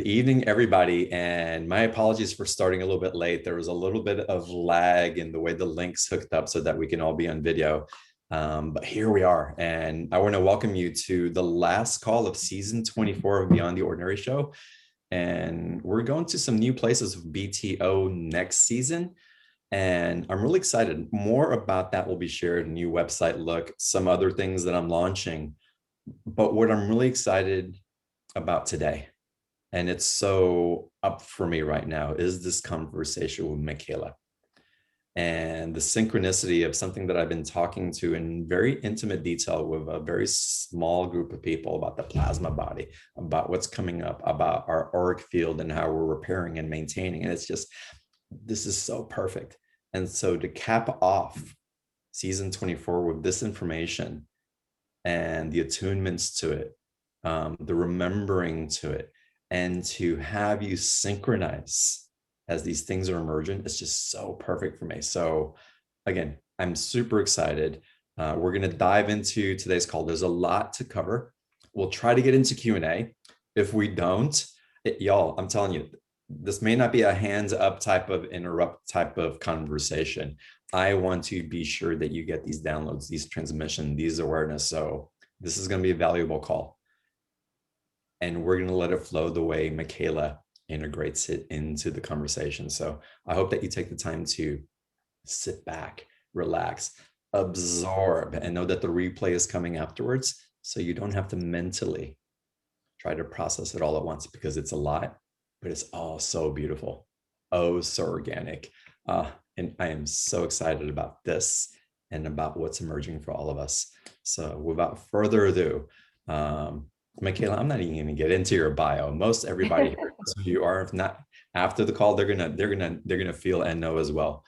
evening, everybody, and my apologies for starting a little bit late. There was a little bit of lag in the way the links hooked up so that we can all be on video. But here we are, and I want to welcome you to the last call of season 24 of Beyond the Ordinary Show. And we're going to some new places with BTO next season. And I'm really excited. More about that will be shared, a new website look, some other things that I'm launching. But what I'm really excited about today, and it's so up for me right now, is this conversation with Micheila and the synchronicity of something that I've been talking to in very intimate detail with a very small group of people about the plasma body, about what's coming up, about our auric field and how we're repairing and maintaining. And it's just, this is so perfect. And so to cap off season 24 with this information and the attunements to it, the remembering to it, and to have you synchronize as these things are emergent, it's just so perfect for me. So again, I'm super excited. We're going to dive into today's call. There's a lot to cover. We'll try to get into Q&A. If we don't, y'all, I'm telling you, this may not be a hands up type of interrupt type of conversation. I want to be sure that you get these downloads, these transmission, these awareness. So this is going to be a valuable call. And we're going to let it flow the way Micheila integrates it into the conversation. So I hope that you take the time to sit back, relax, absorb, and know that the replay is coming afterwards. So you don't have to mentally try to process it all at once, because it's a lot, but it's all so beautiful. Oh, so organic. And I am so excited about this and about what's emerging for all of us. So without further ado, Micheila, I'm not even going to get into your bio. Most everybody here knows who you are. If not after the call, they're gonna feel and know as well.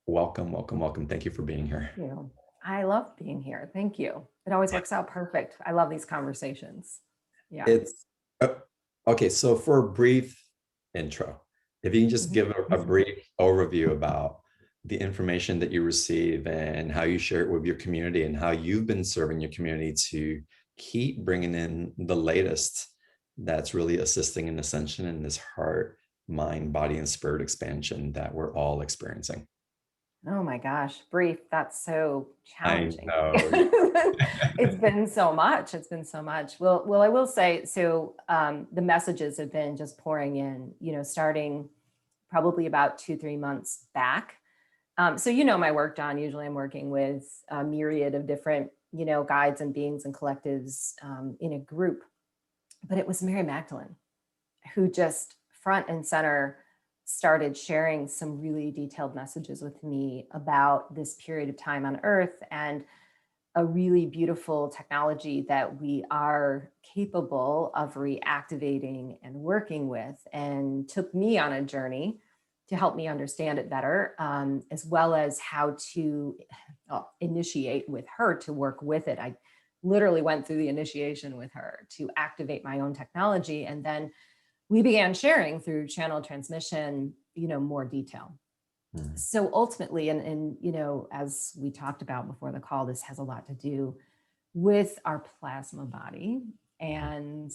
Welcome, welcome, welcome. Thank you for being here. Thank you. I love being here. Thank you. It always works out perfect. I love these conversations. Yeah. It's okay. So for a brief intro, if you can just give a brief overview about the information that you receive and how you share it with your community and how you've been serving your community to keep bringing in the latest that's really assisting in ascension in this heart, mind, body, and spirit expansion that we're all experiencing. Oh my gosh, brief. That's so challenging. I know. It's been so much. It's been so much. Well, I will say, so the messages have been just pouring in, starting probably about 2-3 months back. So my work, John. Usually I'm working with a myriad of different guides and beings and collectives in a group. But it was Mary Magdalene who just front and center started sharing some really detailed messages with me about this period of time on Earth and a really beautiful technology that we are capable of reactivating and working with, and took me on a journey to help me understand it better, as well as how to initiate with her to work with it. I literally went through the initiation with her to activate my own technology. And then we began sharing through channel transmission, more detail. So ultimately, and as we talked about before the call, this has a lot to do with our plasma body and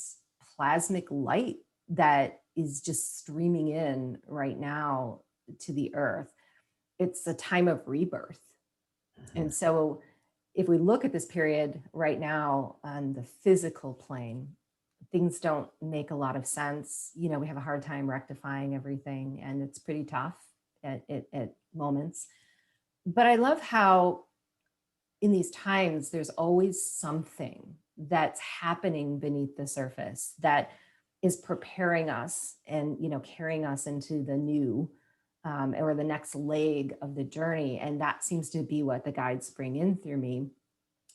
plasmic light that is just streaming in right now to the earth. It's a time of rebirth. And so if we look at this period right now on the physical plane, things don't make a lot of sense. We have a hard time rectifying everything, and it's pretty tough at moments. But I love how in these times, there's always something that's happening beneath the surface that is preparing us and, carrying us into the new or the next leg of the journey. And that seems to be what the guides bring in through me.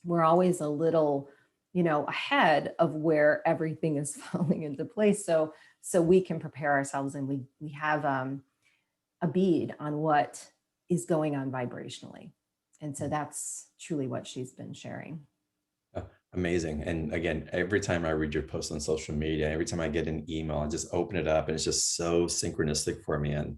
We're always a little, ahead of where everything is falling into place. So we can prepare ourselves, and we have a bead on what is going on vibrationally. And so that's truly what she's been sharing. Amazing. And again, every time I read your post on social media, every time I get an email, I just open it up and it's just so synchronistic for me. And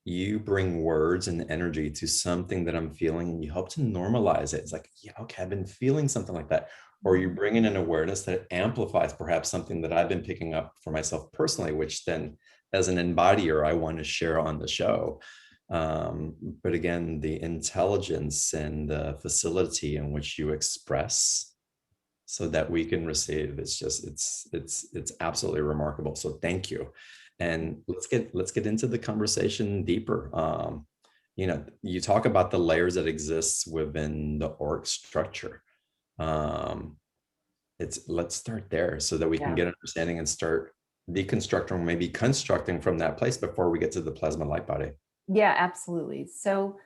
you bring words and energy to something that I'm feeling, and you help to normalize it. It's like, yeah, okay, I've been feeling something like that. or you bring in an awareness that amplifies perhaps something that I've been picking up for myself personally, which then as an embodier, I want to share on the show. But again, the intelligence and the facility in which you express so that we can receive, it's absolutely remarkable. So thank you. And let's get into the conversation deeper. You talk about the layers that exist within the org structure. Let's start there so that we can Yeah. get an understanding and start deconstructing, maybe constructing from that place before we get to the plasma light body. Yeah, absolutely. So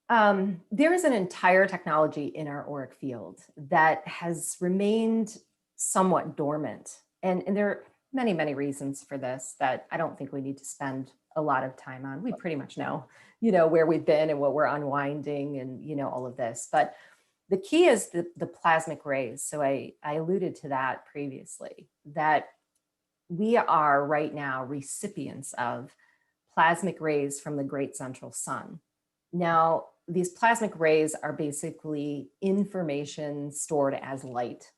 there is an entire technology in our auric field that has remained somewhat dormant. And there are many, many reasons for this that I don't think we need to spend a lot of time on. We pretty much know, where we've been and what we're unwinding and, all of this. But the key is the plasmic rays. So I alluded to that previously, that we are right now recipients of plasmic rays from the great central sun. Now, these plasmic rays are basically information stored as light,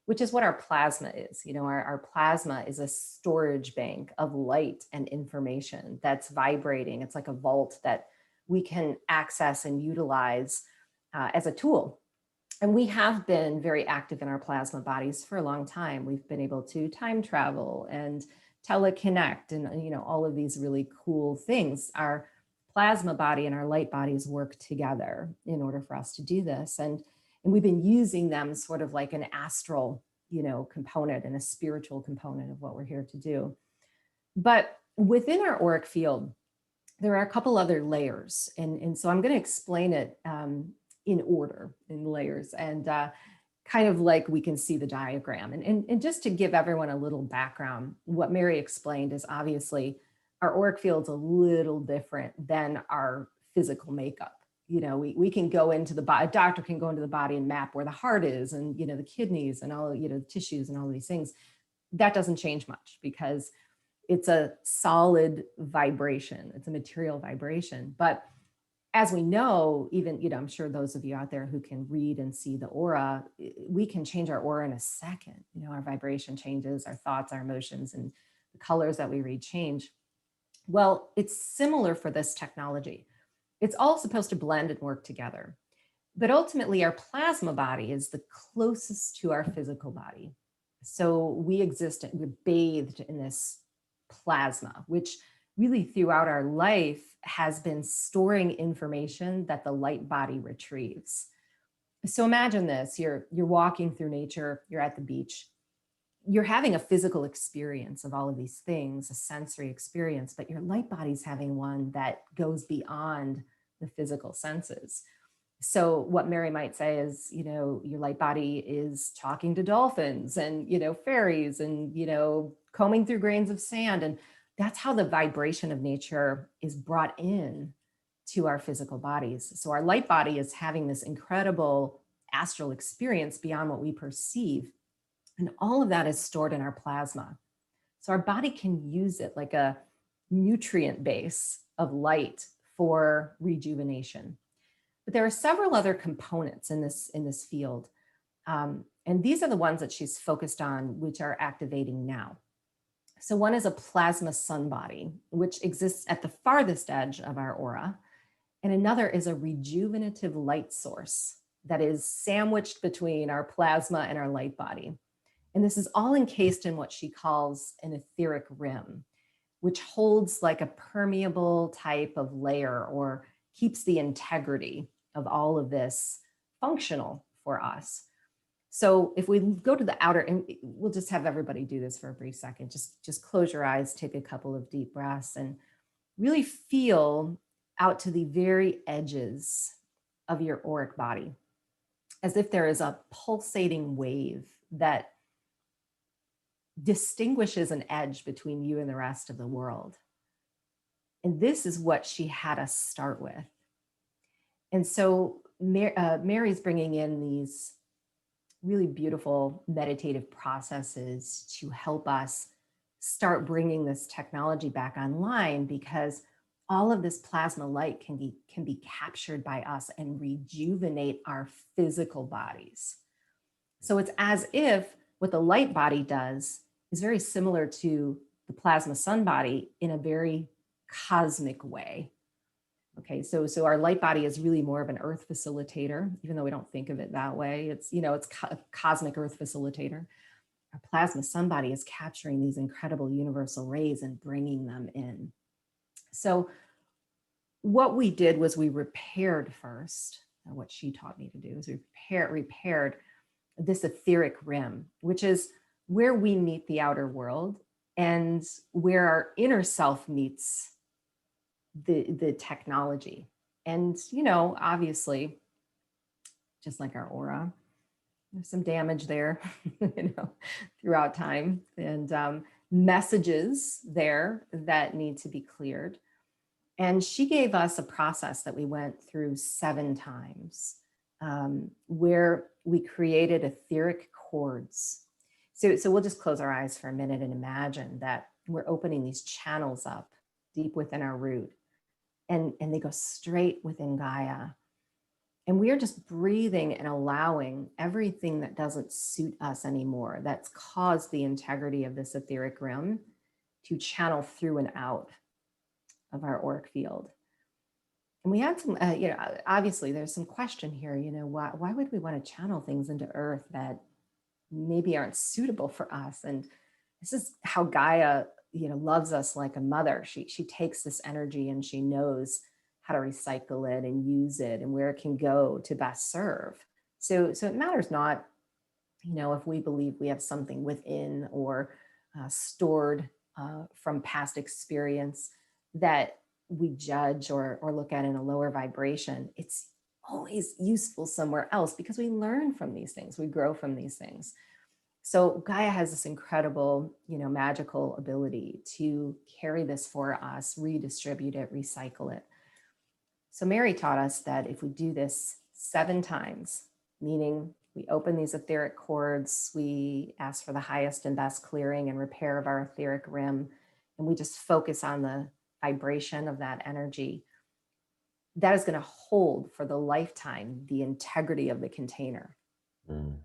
which is what our plasma is. Our plasma is a storage bank of light and information that's vibrating. It's like a vault that we can access and utilize as a tool. And we have been very active in our plasma bodies for a long time. We've been able to time travel and teleconnect and all of these really cool things. Our plasma body and our light bodies work together in order for us to do this. And we've been using them sort of like an astral, component and a spiritual component of what we're here to do. But within our auric field, there are a couple other layers. And so I'm going to explain it in order, in layers, and kind of like we can see the diagram. And just to give everyone a little background, what Mary explained is obviously our auric field's a little different than our physical makeup. We can go into the body, a doctor can go into the body and map where the heart is and, the kidneys and all, the tissues and all these things. That doesn't change much because it's a solid vibration. It's a material vibration. But as we know, even, I'm sure those of you out there who can read and see the aura, we can change our aura in a second. Our vibration changes, our thoughts, our emotions, and the colors that we read change. Well, it's similar for this technology. It's all supposed to blend and work together. But ultimately, our plasma body is the closest to our physical body. So we exist, we're bathed in this plasma, which really throughout our life has been storing information that the light body retrieves. So imagine this, you're walking through nature, you're at the beach, you're having a physical experience of all of these things, a sensory experience, but your light body's having one that goes beyond the physical senses. So what Mary might say is, your light body is talking to dolphins and, fairies and, combing through grains of sand. And that's how the vibration of nature is brought in to our physical bodies. So our light body is having this incredible astral experience beyond what we perceive. And all of that is stored in our plasma. So our body can use it like a nutrient base of light for rejuvenation. But there are several other components in this field. And these are the ones that she's focused on, which are activating now. So one is a plasma sun body, which exists at the farthest edge of our aura. And another is a rejuvenative light source that is sandwiched between our plasma and our light body. And this is all encased in what she calls an etheric rim, which holds like a permeable type of layer or keeps the integrity of all of this functional for us. So if we go to the outer, and we'll just have everybody do this for a brief second, just close your eyes, take a couple of deep breaths and really feel out to the very edges of your auric body, as if there is a pulsating wave that distinguishes an edge between you and the rest of the world. And this is what she had us start with. And so Mary's bringing in these really beautiful meditative processes to help us start bringing this technology back online, because all of this plasma light can be captured by us and rejuvenate our physical bodies. So it's as if what the light body does is very similar to the plasma sun body in a very cosmic way. Okay, so our light body is really more of an earth facilitator, even though we don't think of it that way. It's, it's a cosmic earth facilitator. Our plasma sun body is capturing these incredible universal rays and bringing them in. So what we did was we repaired first, what she taught me to do is we repaired this etheric rim, which is where we meet the outer world and where our inner self meets the technology. And, obviously, just like our aura, there's some damage there, throughout time, and messages there that need to be cleared. And she gave us a process that we went through 7 times, where we created etheric cords. So we'll just close our eyes for a minute and imagine that we're opening these channels up deep within our root, and they go straight within Gaia. And we are just breathing and allowing everything that doesn't suit us anymore, that's caused the integrity of this etheric rim, to channel through and out of our auric field. And we had some, obviously there's some question here, why would we want to channel things into Earth that maybe aren't suitable for us? And this is how Gaia, loves us like a mother. She takes this energy and she knows how to recycle it and use it and where it can go to best serve. So it matters not, if we believe we have something within or stored from past experience that we judge or look at in a lower vibration. It's always useful somewhere else because we learn from these things, we grow from these things. So Gaia has this incredible, magical ability to carry this for us, redistribute it, recycle it. So Mary taught us that if we do this 7 times, meaning we open these etheric cords, we ask for the highest and best clearing and repair of our etheric rim, and we just focus on the vibration of that energy, that is going to hold for the lifetime the integrity of the container.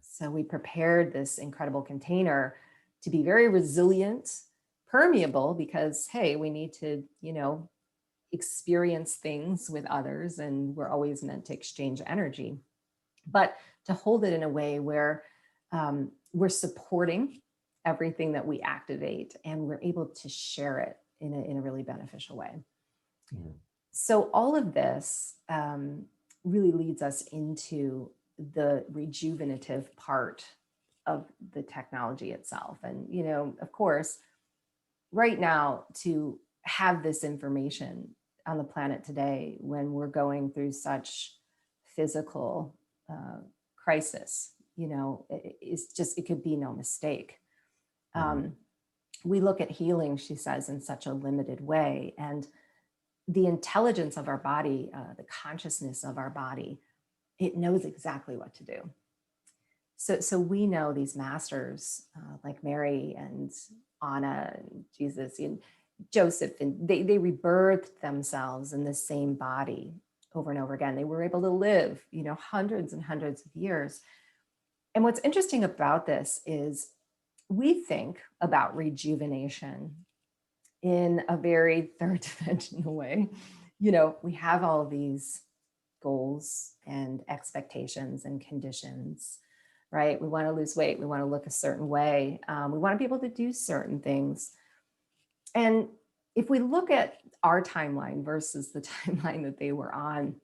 So we prepared this incredible container to be very resilient, permeable, because, hey, we need to, experience things with others, and we're always meant to exchange energy, but to hold it in a way where we're supporting everything that we activate and we're able to share it in a really beneficial way. So all of this really leads us into the rejuvenative part of the technology itself. And, of course, right now, to have this information on the planet today, when we're going through such physical crisis, it could be no mistake. We look at healing, she says, in such a limited way. And the intelligence of our body, the consciousness of our body, it knows exactly what to do. So we know these masters like Mary and Anna and Jesus and Joseph, and they rebirthed themselves in the same body over and over again. They were able to live, hundreds and hundreds of years. And what's interesting about this is we think about rejuvenation in a very third dimensional way. We have all these goals and expectations and conditions, right? We want to lose weight. We want to look a certain way. We want to be able to do certain things. And if we look at our timeline versus the timeline that they were on,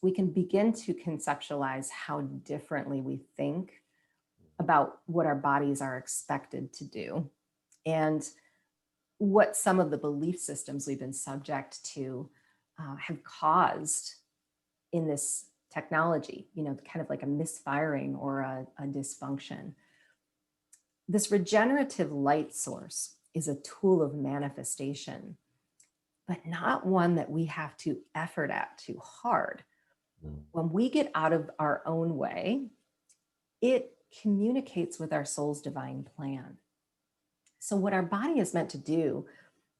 we can begin to conceptualize how differently we think about what our bodies are expected to do and what some of the belief systems we've been subject to have caused in this technology, kind of like a misfiring or a dysfunction. This regenerative light source is a tool of manifestation, but not one that we have to effort at too hard. When we get out of our own way, it communicates with our soul's divine plan. So what our body is meant to do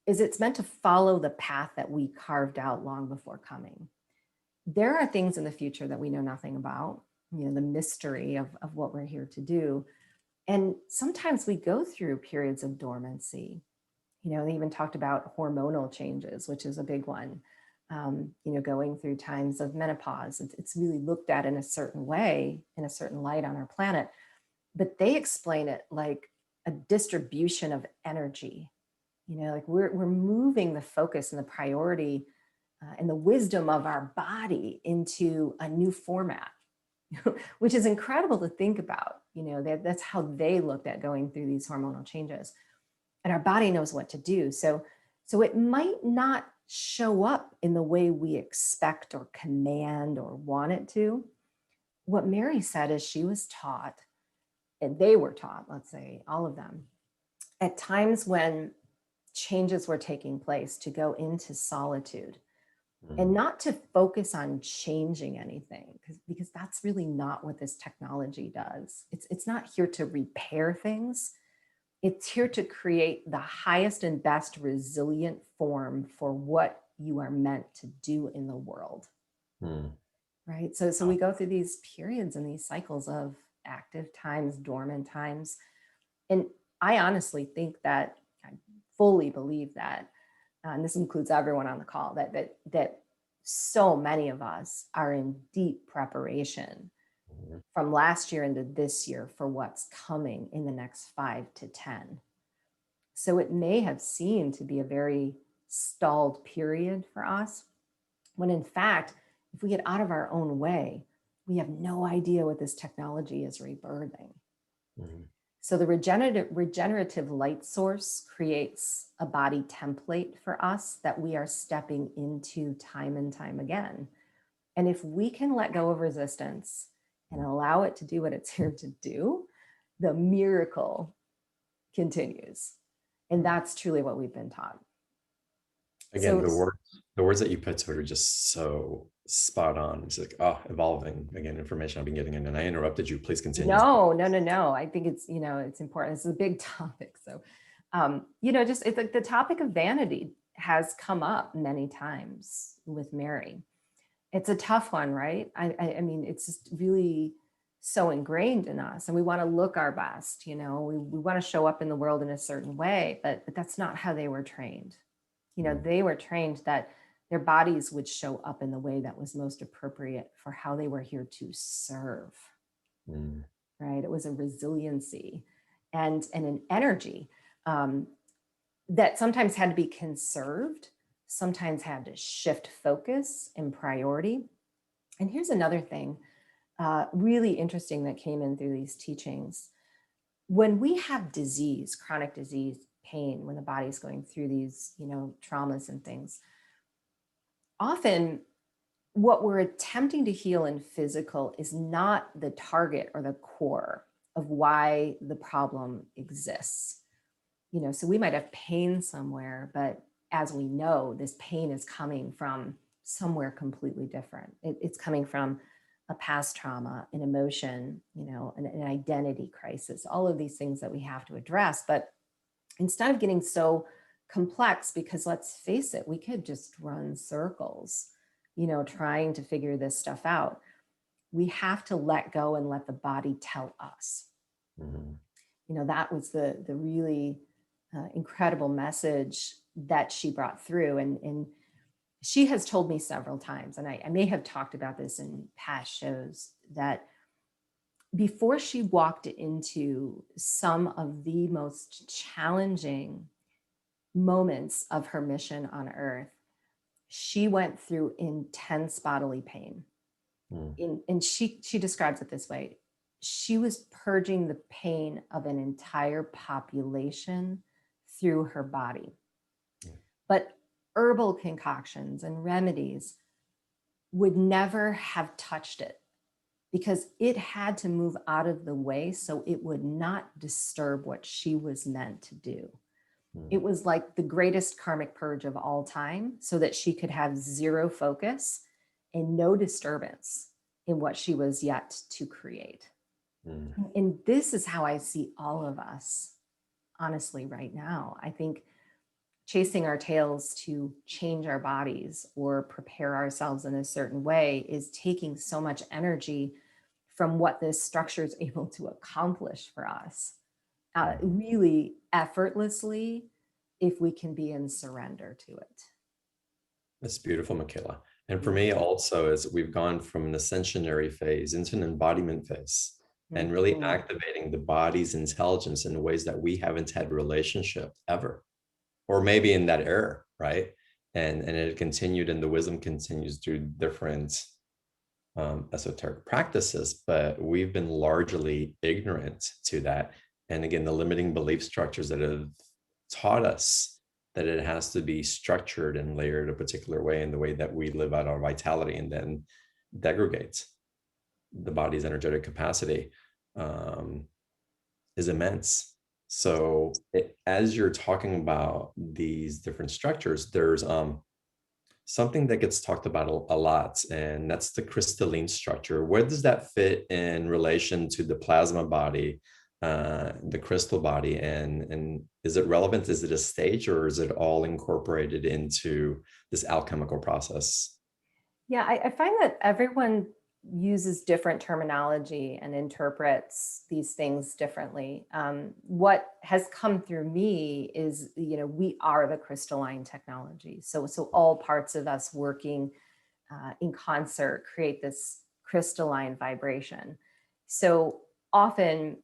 is it's meant to follow the path that we carved out long before coming. There are things in the future that we know nothing about. the mystery of what we're here to do. And sometimes we go through periods of dormancy. They even talked about hormonal changes, which is a big one. Going through times of menopause, it's really looked at in a certain way, in a certain light on our planet. But they explain it like a distribution of energy. Like we're moving the focus and the priority and the wisdom of our body into a new format, which is incredible to think about. That's how they looked at going through these hormonal changes. And our body knows what to do. So it might not show up in the way we expect or command or want it to. What Mary said is she was taught, and they were taught, let's say, all of them, at times when changes were taking place, to go into solitude and not to focus on changing anything, because that's really not what this technology does. It's not here to repair things. It's here to create the highest and best resilient form for what you are meant to do in the world. Right? So we go through these periods and these cycles of active times, dormant times. And I honestly think that, I fully believe that, and this includes everyone on the call, that so many of us are in deep preparation from last year into this year for what's coming in the next 5 to 10. So it may have seemed to be a very stalled period for us, when in fact, if we get out of our own way, we have no idea what this technology is rebirthing. So the regenerative light source creates a body template for us that we are stepping into time and time again. And if we can let go of resistance and allow it to do what it's here to do, the miracle continues. And that's truly what we've been taught. Again, the words that you put to it are just so spot on. It's like, evolving. Again, information I've been getting in, and I interrupted you. Please continue. No. I think it's, it's important. It's a big topic. So, just it's like the topic of vanity has come up many times with Mary. It's a tough one, right? I mean, it's just really so ingrained in us, and we want to look our best. We want to show up in the world in a certain way, but that's not how they were trained. They were trained that their bodies would show up in the way that was most appropriate for how they were here to serve. Right? It was a resiliency and an energy that sometimes had to be conserved, sometimes had to shift focus and priority. And here's another thing really interesting that came in through these teachings. When we have disease, chronic disease, pain, when the body's going through these, traumas and things, often what we're attempting to heal in physical is not the target or the core of why the problem exists. So we might have pain somewhere, but as we know, this pain is coming from somewhere completely different. It's coming from a past trauma, an emotion, an identity crisis, all of these things that we have to address. But instead of getting so complex, because let's face it, we could just run circles, trying to figure this stuff out. We have to let go and let the body tell us. That was the really incredible message that she brought through. And she has told me several times, and I may have talked about this in past shows, that before she walked into some of the most challenging moments of her mission on earth, she went through intense bodily pain. And she describes it this way. She was purging the pain of an entire population through her body. But herbal concoctions and remedies would never have touched it, because it had to move out of the way so it would not disturb what she was meant to do. It was like the greatest karmic purge of all time, so that she could have zero focus and no disturbance in what she was yet to create. And this is how I see all of us, honestly, right now. I think chasing our tails to change our bodies or prepare ourselves in a certain way is taking so much energy from what this structure is able to accomplish for us, really effortlessly, if we can be in surrender to it. That's beautiful, Micheila. And for me also, is we've gone from an ascensionary phase into an embodiment phase, and really Mhm. activating the body's intelligence in ways that we haven't had relationship ever, or maybe in that era, right? And it continued, and the wisdom continues through different esoteric practices, but we've been largely ignorant to that. And again, the limiting belief structures that have taught us that it has to be structured and layered a particular way, in the way that we live out our vitality, and then degrade the body's energetic capacity, um, is immense. So as you're talking about these different structures, there's something that gets talked about a lot, and that's the crystalline structure. Where does that fit in relation to the plasma body, the crystal body, and is it relevant? Is it a stage, or is it all incorporated into this alchemical process? Yeah, I find that everyone uses different terminology and interprets these things differently. What has come through me is, we are the crystalline technology. So all parts of us working in concert create this crystalline vibration. So often,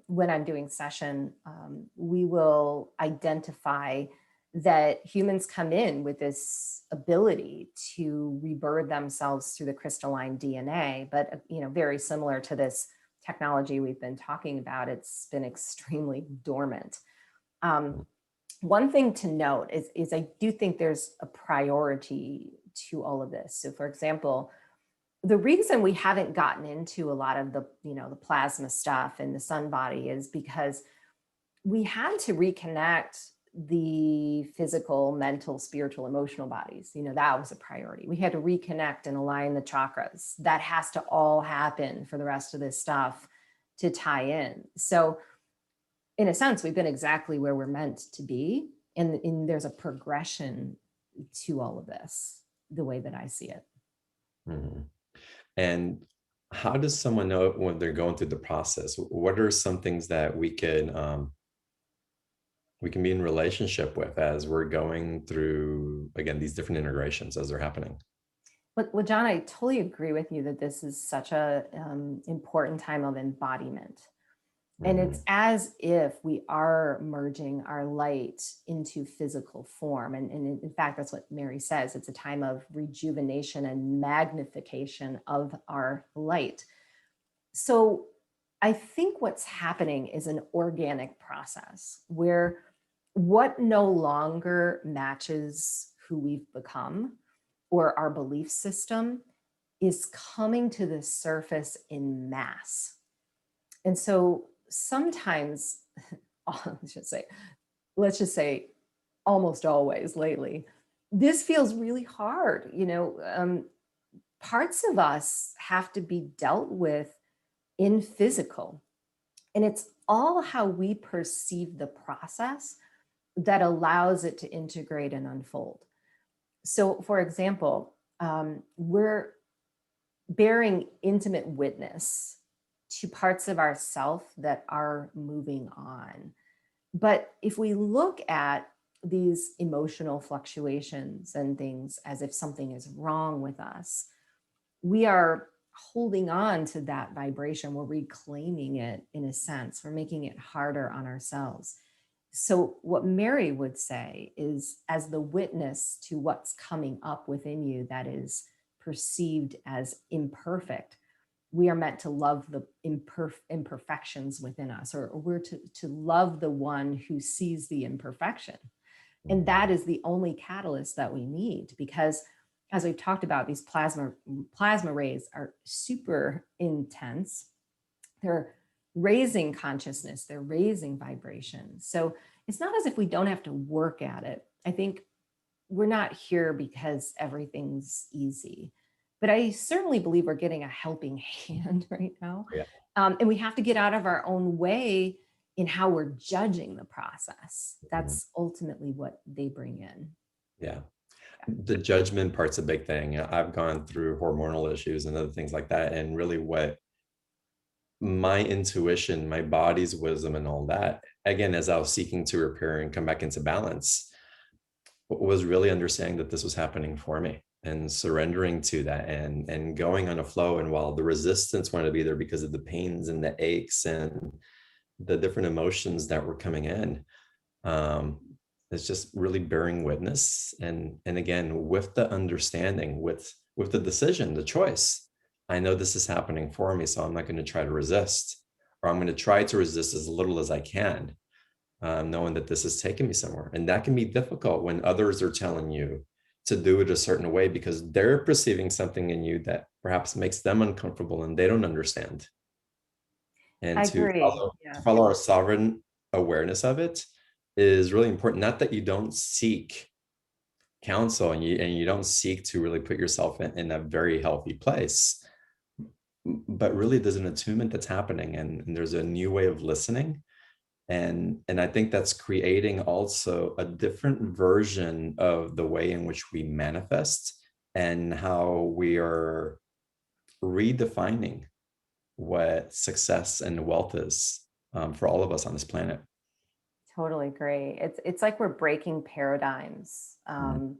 when I'm doing session, we will identify that humans come in with this ability to rebirth themselves through the crystalline DNA, but very similar to this technology we've been talking about, it's been extremely dormant. One thing to note is I do think there's a priority to all of this. So, for example, the reason we haven't gotten into a lot of the plasma stuff in the sun body is because we had to reconnect the physical, mental, spiritual, emotional bodies. That was a priority. We had to reconnect and align the chakras. That has to all happen for the rest of this stuff to tie in. So in a sense, we've been exactly where we're meant to be. And there's a progression to all of this, the way that I see it. Mhm. And how does someone know when they're going through the process? What are some things that we can be in relationship with as we're going through, again, these different integrations as they're happening? Well, John, I totally agree with you that this is such a important time of embodiment. And it's Mhm. as if we are merging our light into physical form. And in fact, that's what Mary says. It's a time of rejuvenation and magnification of our light. So I think what's happening is an organic process where what no longer matches who we've become or our belief system is coming to the surface in mass. And so sometimes, let's just say almost always lately, this feels really hard. Parts of us have to be dealt with in physical. And it's all how we perceive the process that allows it to integrate and unfold. So, for example, we're bearing intimate witness to parts of ourself that are moving on. But if we look at these emotional fluctuations and things as if something is wrong with us, we are holding on to that vibration. We're reclaiming it in a sense. We're making it harder on ourselves. So, what Mary would say is, as the witness to what's coming up within you that is perceived as imperfect, we are meant to love the imperfections within us, or we're to love the one who sees the imperfection. And that is the only catalyst that we need, because as we've talked about, these plasma rays are super intense. They're raising consciousness, they're raising vibration. So it's not as if we don't have to work at it. I think we're not here because everything's easy, but I certainly believe we're getting a helping hand right now. Yeah. And we have to get out of our own way in how we're judging the process. Mhm. That's ultimately what they bring in. Yeah. The judgment part's a big thing. I've gone through hormonal issues and other things like that. And really, what my intuition, my body's wisdom and all that, again, as I was seeking to repair and come back into balance, was really understanding that this was happening for me and surrendering to that and going on a flow. And while the resistance wanted to be there because of the pains and the aches and the different emotions that were coming in, um, it's just really bearing witness. And again, with the understanding, with the decision, the choice, I know this is happening for me, so I'm not going to try to resist, or I'm going to try to resist as little as I can, knowing that this is taking me somewhere. And that can be difficult when others are telling you to do it a certain way because they're perceiving something in you that perhaps makes them uncomfortable and they don't understand. And I agree. to Yeah. follow our sovereign awareness of it is really important. Not that you don't seek counsel and you don't seek to really put yourself in a very healthy place, but really there's an attunement that's happening, and there's a new way of listening. And I think that's creating also a different version of the way in which we manifest and how we are redefining what success and wealth is, for all of us on this planet. Totally agree. It's like we're breaking paradigms. Mhm.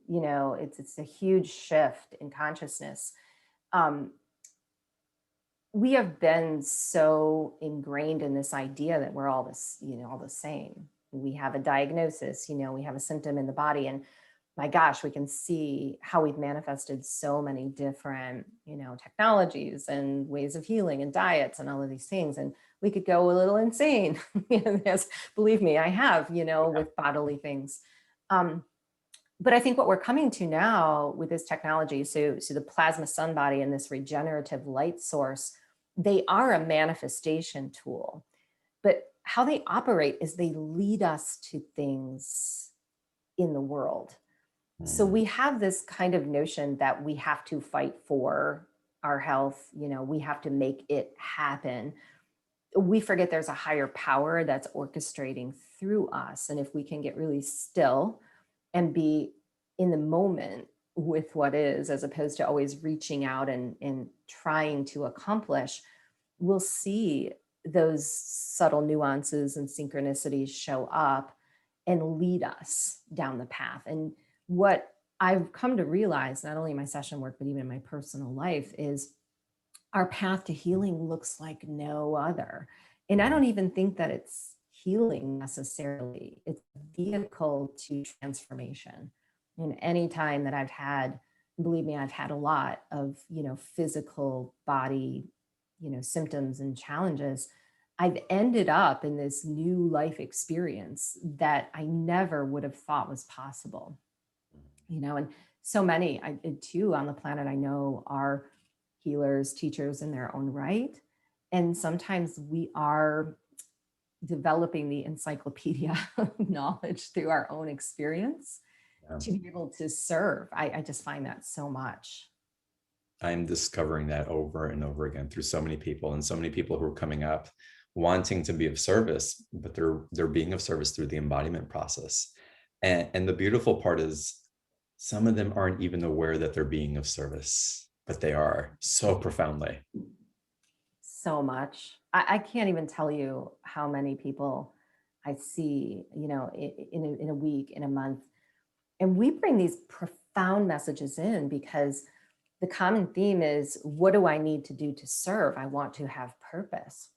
It's a huge shift in consciousness. Um, we have been so ingrained in this idea that we're all this, all the same. We have a diagnosis, we have a symptom in the body, and my gosh, we can see how we've manifested so many different, technologies and ways of healing and diets and all of these things. And we could go a little insane. Yes, believe me, I have, with bodily things. Um, but I think what we're coming to now with this technology, so the plasma sun body and this regenerative light source, they are a manifestation tool. But how they operate is they lead us to things in the world. So Mhm. we have this kind of notion that we have to fight for our health, we have to make it happen. We forget there's a higher power that's orchestrating through us. And if we can get really still and be in the moment with what is, as opposed to always reaching out and trying to accomplish, we'll see those subtle nuances and synchronicities show up and lead us down the path. And what I've come to realize, not only in my session work, but even in my personal life, is our path to healing looks like no other. And I Mhm. don't even think that it's healing necessarily, it's a vehicle to transformation. And any time that I've had, believe me, I've had a lot of, physical body, symptoms and challenges. I've ended up in this new life experience that I never would have thought was possible, and so many too on the planet I know are healers, teachers in their own right. And sometimes we are developing the encyclopedia of knowledge through our own experience Yeah. to be able to serve. I just find that so much. I'm discovering that over and over again through so many people, and so many people who are coming up wanting to be of service, but they're being of service through the embodiment process. And the beautiful part is some of them aren't even aware that they're being of service, but they are so profoundly. So much. I can't even tell you how many people I see, in a week, in a month. And we bring these profound messages in because the common theme is, what do I need to do to serve? I want to have purpose.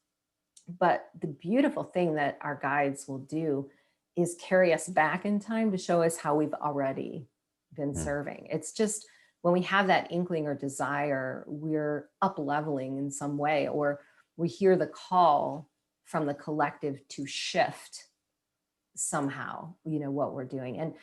But the beautiful thing that our guides will do is carry us back in time to show us how we've already been Mm. serving. It's just when we have that inkling or desire, we're up leveling in some way, or we hear the call from the collective to shift somehow, what we're doing. And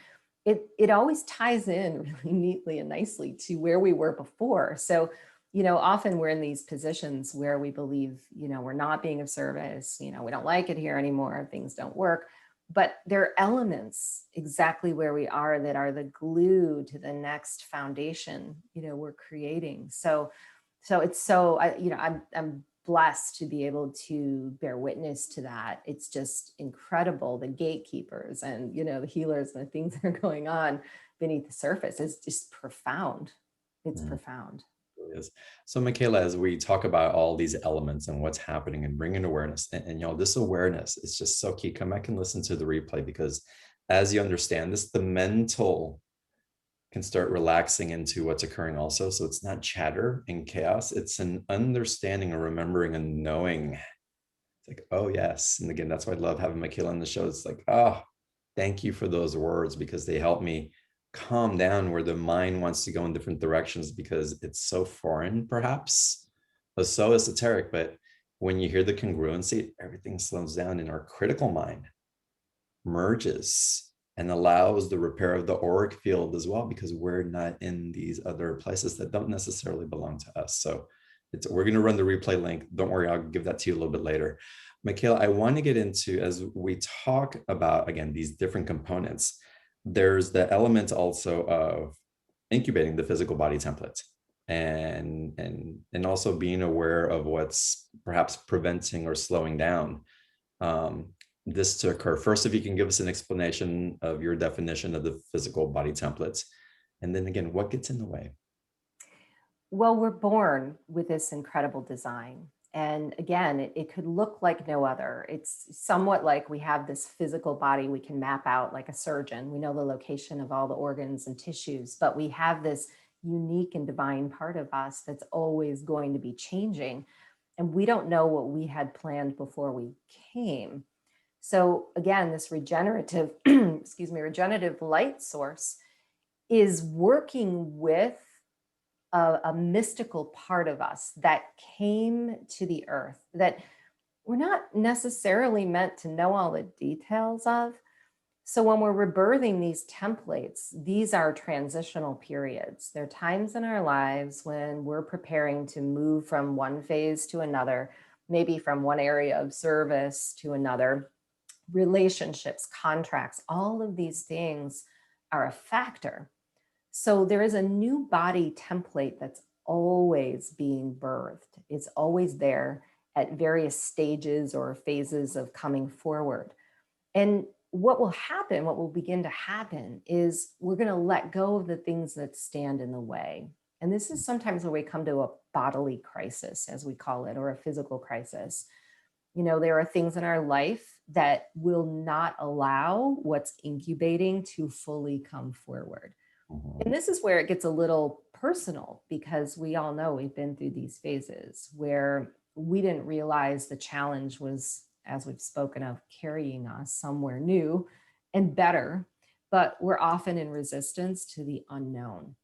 it always ties in really neatly and nicely to where we were before. So, often we're in these positions where we believe, we're not being of service, we don't like it here anymore, things don't work. But there are elements exactly where we are that are the glue to the next foundation, we're creating. So it's so I'm blessed to be able to bear witness to that. It's just incredible. The gatekeepers and the healers and the things that are going on beneath the surface is just profound. It's Mm. profound. is. So, Micheila, as we talk about all these elements and what's happening and bringing awareness, and y'all, this awareness is just so key. Come back and listen to the replay, because as you understand this, the mental can start relaxing into what's occurring also. So it's not chatter and chaos. It's an understanding, and remembering, and knowing. It's like, oh yes. And again, that's why I love having Micheila on the show. It's like, oh, thank you for those words, because they help me calm down where the mind wants to go in different directions, because it's so foreign, perhaps, or so esoteric. But when you hear the congruency, everything slows down, and our critical mind merges and allows the repair of the auric field as well, because we're not in these other places that don't necessarily belong to us. So we're going to run the replay link. Don't worry, I'll give that to you a little bit later. Micheila, I want to get into, as we talk about, again, these different components, there's the element also of incubating the physical body template, and also being aware of what's perhaps preventing or slowing down this to occur. First, if you can give us an explanation of your definition of the physical body templates, and then again, what gets in the way? Well, we're born with this incredible design. And again, it could look like no other. It's somewhat like we have this physical body we can map out like a surgeon. We know the location of all the organs and tissues, but we have this unique and divine part of us that's always going to be changing. And we don't know what we had planned before we came. So again, this regenerative, regenerative light source is working with a mystical part of us that came to the earth that we're not necessarily meant to know all the details of. So when we're rebirthing these templates, these are transitional periods. They're times in our lives when we're preparing to move from one phase to another, maybe from one area of service to another. Relationships, contracts, all of these things are a factor. So there is a new body template that's always being birthed. It's always there at various stages or phases of coming forward. And what will happen, what will begin to happen, is we're going to let go of the things that stand in the way. And this is sometimes where we come to a bodily crisis, as we call it, or a physical crisis. You know, there are things in our life that will not allow what's incubating to fully come forward. And this is where it gets a little personal, because we all know we've been through these phases where we didn't realize the challenge was, as we've spoken of, carrying us somewhere new and better, but we're often in resistance to the unknown.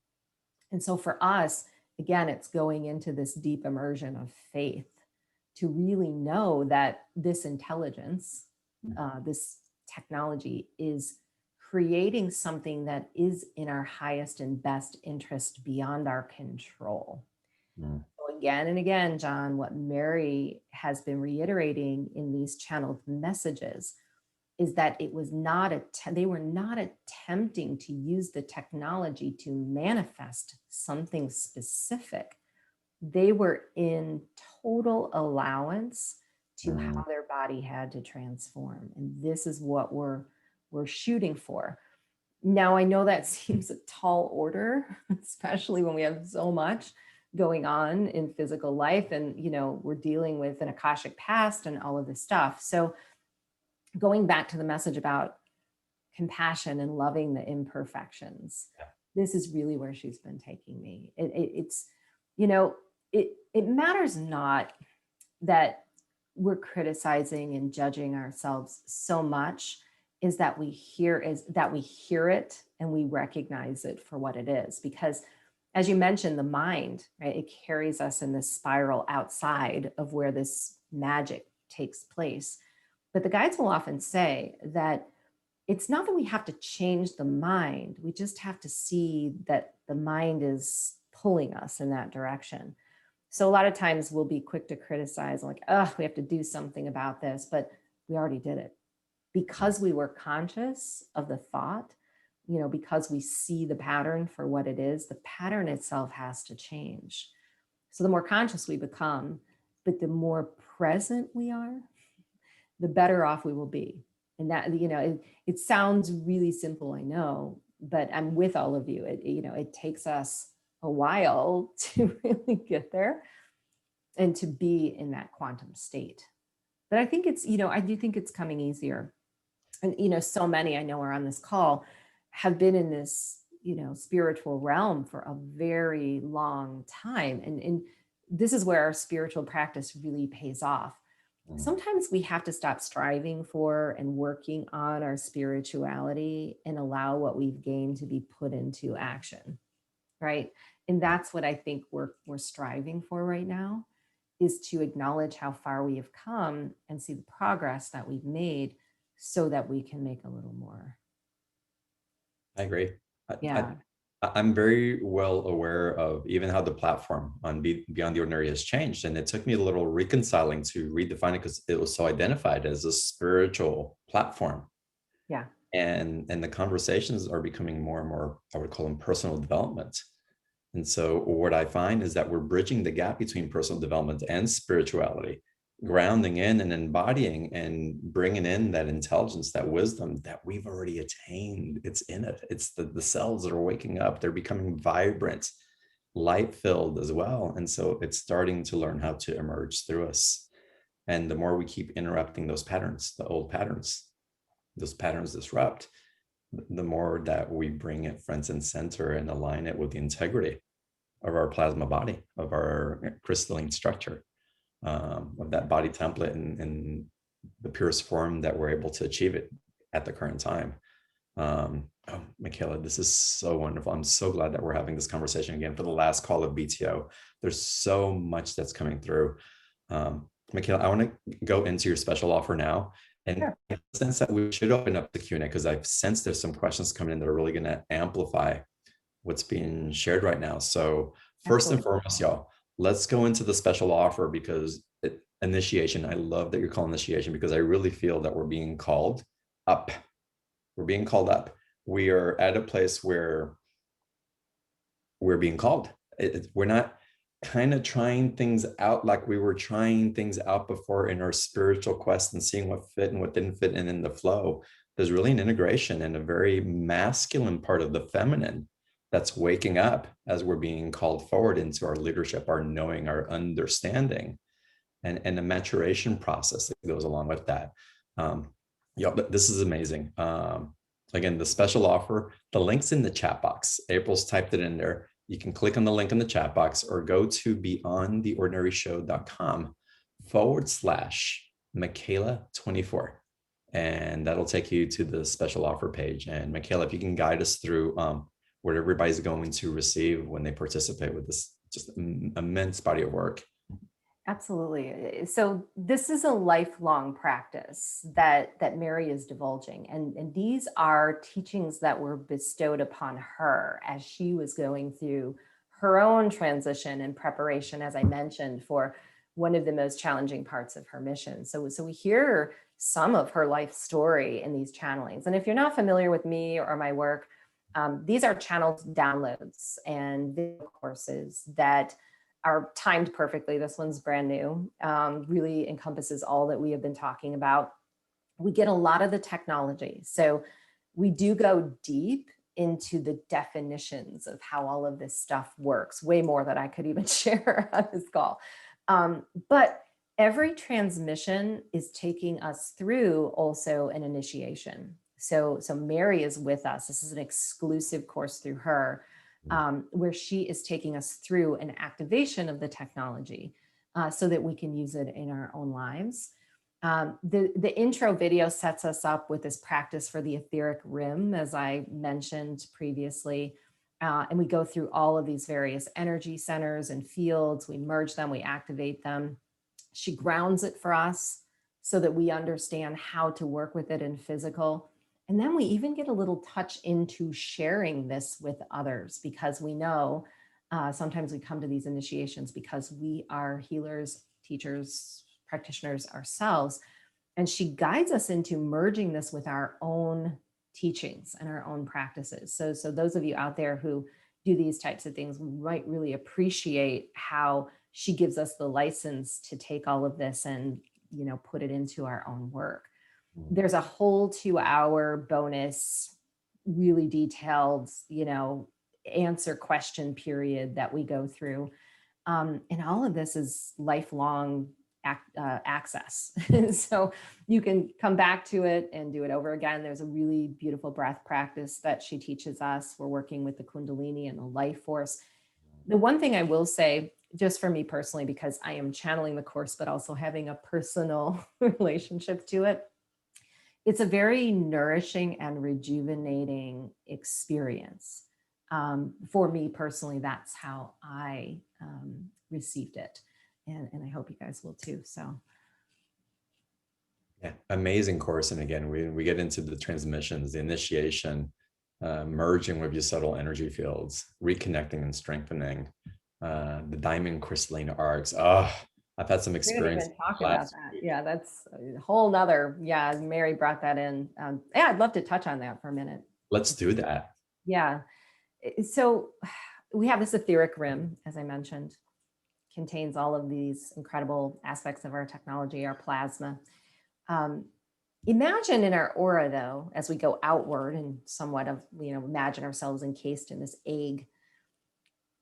And so for us, again, it's going into this deep immersion of faith to really know that this intelligence, this technology is creating something that is in our highest and best interest beyond our control. So again and again, John, what Mary has been reiterating in these channeled messages is that it was not they were not attempting to use the technology to manifest something specific. They were in total allowance to how their body had to transform. And this is what we're shooting for. Now, I know that seems a tall order, especially when we have so much going on in physical life, and, you know, we're dealing with an Akashic past and all of this stuff. So going back to the message about compassion and loving the imperfections, this is really where she's been taking me. It's, you know, it matters not that we're criticizing and judging ourselves so much, is that we hear it and we recognize it for what it is. Because as you mentioned, the mind, right, it carries us in this spiral outside of where this magic takes place. But the guides will often say that it's not that we have to change the mind. We just have to see that the mind is pulling us in that direction. So a lot of times we'll be quick to criticize, like, oh, we have to do something about this, but we already did it. Because we were conscious of the thought, you know, because we see the pattern for what it is, the pattern itself has to change. So the more conscious we become, but the more present we are, the better off we will be. And that, you know, it sounds really simple, I know, but I'm with all of you. It takes us a while to really get there and to be in that quantum state. But I think it's, I do think it's coming easier. And, so many I know are on this call have been in this, spiritual realm for a very long time. And this is where our spiritual practice really pays off. Sometimes we have to stop striving for and working on our spirituality and allow what we've gained to be put into action, right? And that's what I think we're striving for right now, is to acknowledge how far we have come and see the progress that we've made so that we can make a little more. I agree. Yeah. I'm very well aware of even how the platform on Beyond the Ordinary has changed. And it took me a little reconciling to redefine it because it was so identified as a spiritual platform. Yeah. And the conversations are becoming more and more, I would call them personal development. And so what I find is that we're bridging the gap between personal development and spirituality, grounding in and embodying and bringing in that intelligence, that wisdom that we've already attained. It's in it. It's the cells that are waking up. They're becoming vibrant, light filled as well. And so it's starting to learn how to emerge through us. And the more we keep interrupting those patterns, the old patterns, those patterns disrupt, the more that we bring it front and center and align it with the integrity of our plasma body, of our crystalline structure, of that body template in the purest form that we're able to achieve it at the current time. Micheila, this is so wonderful. I'm so glad that we're having this conversation again for the last call of BTO. There's so much that's coming through. Micheila, I want to go into your special offer now. And Sure. in the sense that we should open up the Q&A because I've sensed there's some questions coming in that are really going to amplify what's being shared right now. So first and foremost, y'all, let's go into the special offer because initiation, I love that you're calling initiation because I really feel that we're being called up. We're being called up. We are at a place where we're being called. We're not kind of trying things out like we were trying things out before in our spiritual quest and seeing what fit and what didn't fit in the flow. There's really an integration and a very masculine part of the feminine that's waking up as we're being called forward into our leadership, our knowing, our understanding, and the maturation process that goes along with that. This is amazing. Again, the special offer, the link's in the chat box. April's typed it in there. You can click on the link in the chat box or go to beyondtheordinaryshow.com/Micheila24. And that'll take you to the special offer page. And Micheila, if you can guide us through what everybody's going to receive when they participate with this just immense body of work. Absolutely. So this is a lifelong practice that Mary is divulging. And these are teachings that were bestowed upon her as she was going through her own transition and preparation, as I mentioned, for one of the most challenging parts of her mission. So we hear some of her life story in these channelings. And if you're not familiar with me or my work, these are channeled downloads and video courses that are timed perfectly. This one's brand new, really encompasses all that we have been talking about. We get a lot of the technology. So we do go deep into the definitions of how all of this stuff works, way more than I could even share on this call. But every transmission is taking us through also an initiation. So Mary is with us. This is an exclusive course through her, where she is taking us through an activation of the technology so that we can use it in our own lives. The intro video sets us up with this practice for the etheric rim, as I mentioned previously. And we go through all of these various energy centers and fields. We merge them, we activate them. She grounds it for us so that we understand how to work with it in physical. And then we even get a little touch into sharing this with others, because we know sometimes we come to these initiations because we are healers, teachers, practitioners ourselves. And she guides us into merging this with our own teachings and our own practices. So those of you out there who do these types of things might really appreciate how she gives us the license to take all of this and, put it into our own work. There's a whole 2-hour bonus, really detailed, answer question period that we go through. And all of this is lifelong access. So you can come back to it and do it over again. There's a really beautiful breath practice that she teaches us. We're working with the Kundalini and the life force. The one thing I will say, just for me personally, because I am channeling the course, but also having a personal relationship to it, it's a very nourishing and rejuvenating experience. For me personally, that's how I received it. And I hope you guys will too. So. Yeah, amazing course. And again, we get into the transmissions, the initiation, merging with your subtle energy fields, reconnecting and strengthening, the diamond crystalline arcs. Oh, I've had some experience. We didn't even talk about that. Yeah, that's a whole nother. Yeah, Mary brought that in. Yeah, I'd love to touch on that for a minute. Let's do that. Yeah. So we have this etheric rim, as I mentioned, contains all of these incredible aspects of our technology, our plasma. Imagine in our aura, though, as we go outward and somewhat of, imagine ourselves encased in this egg,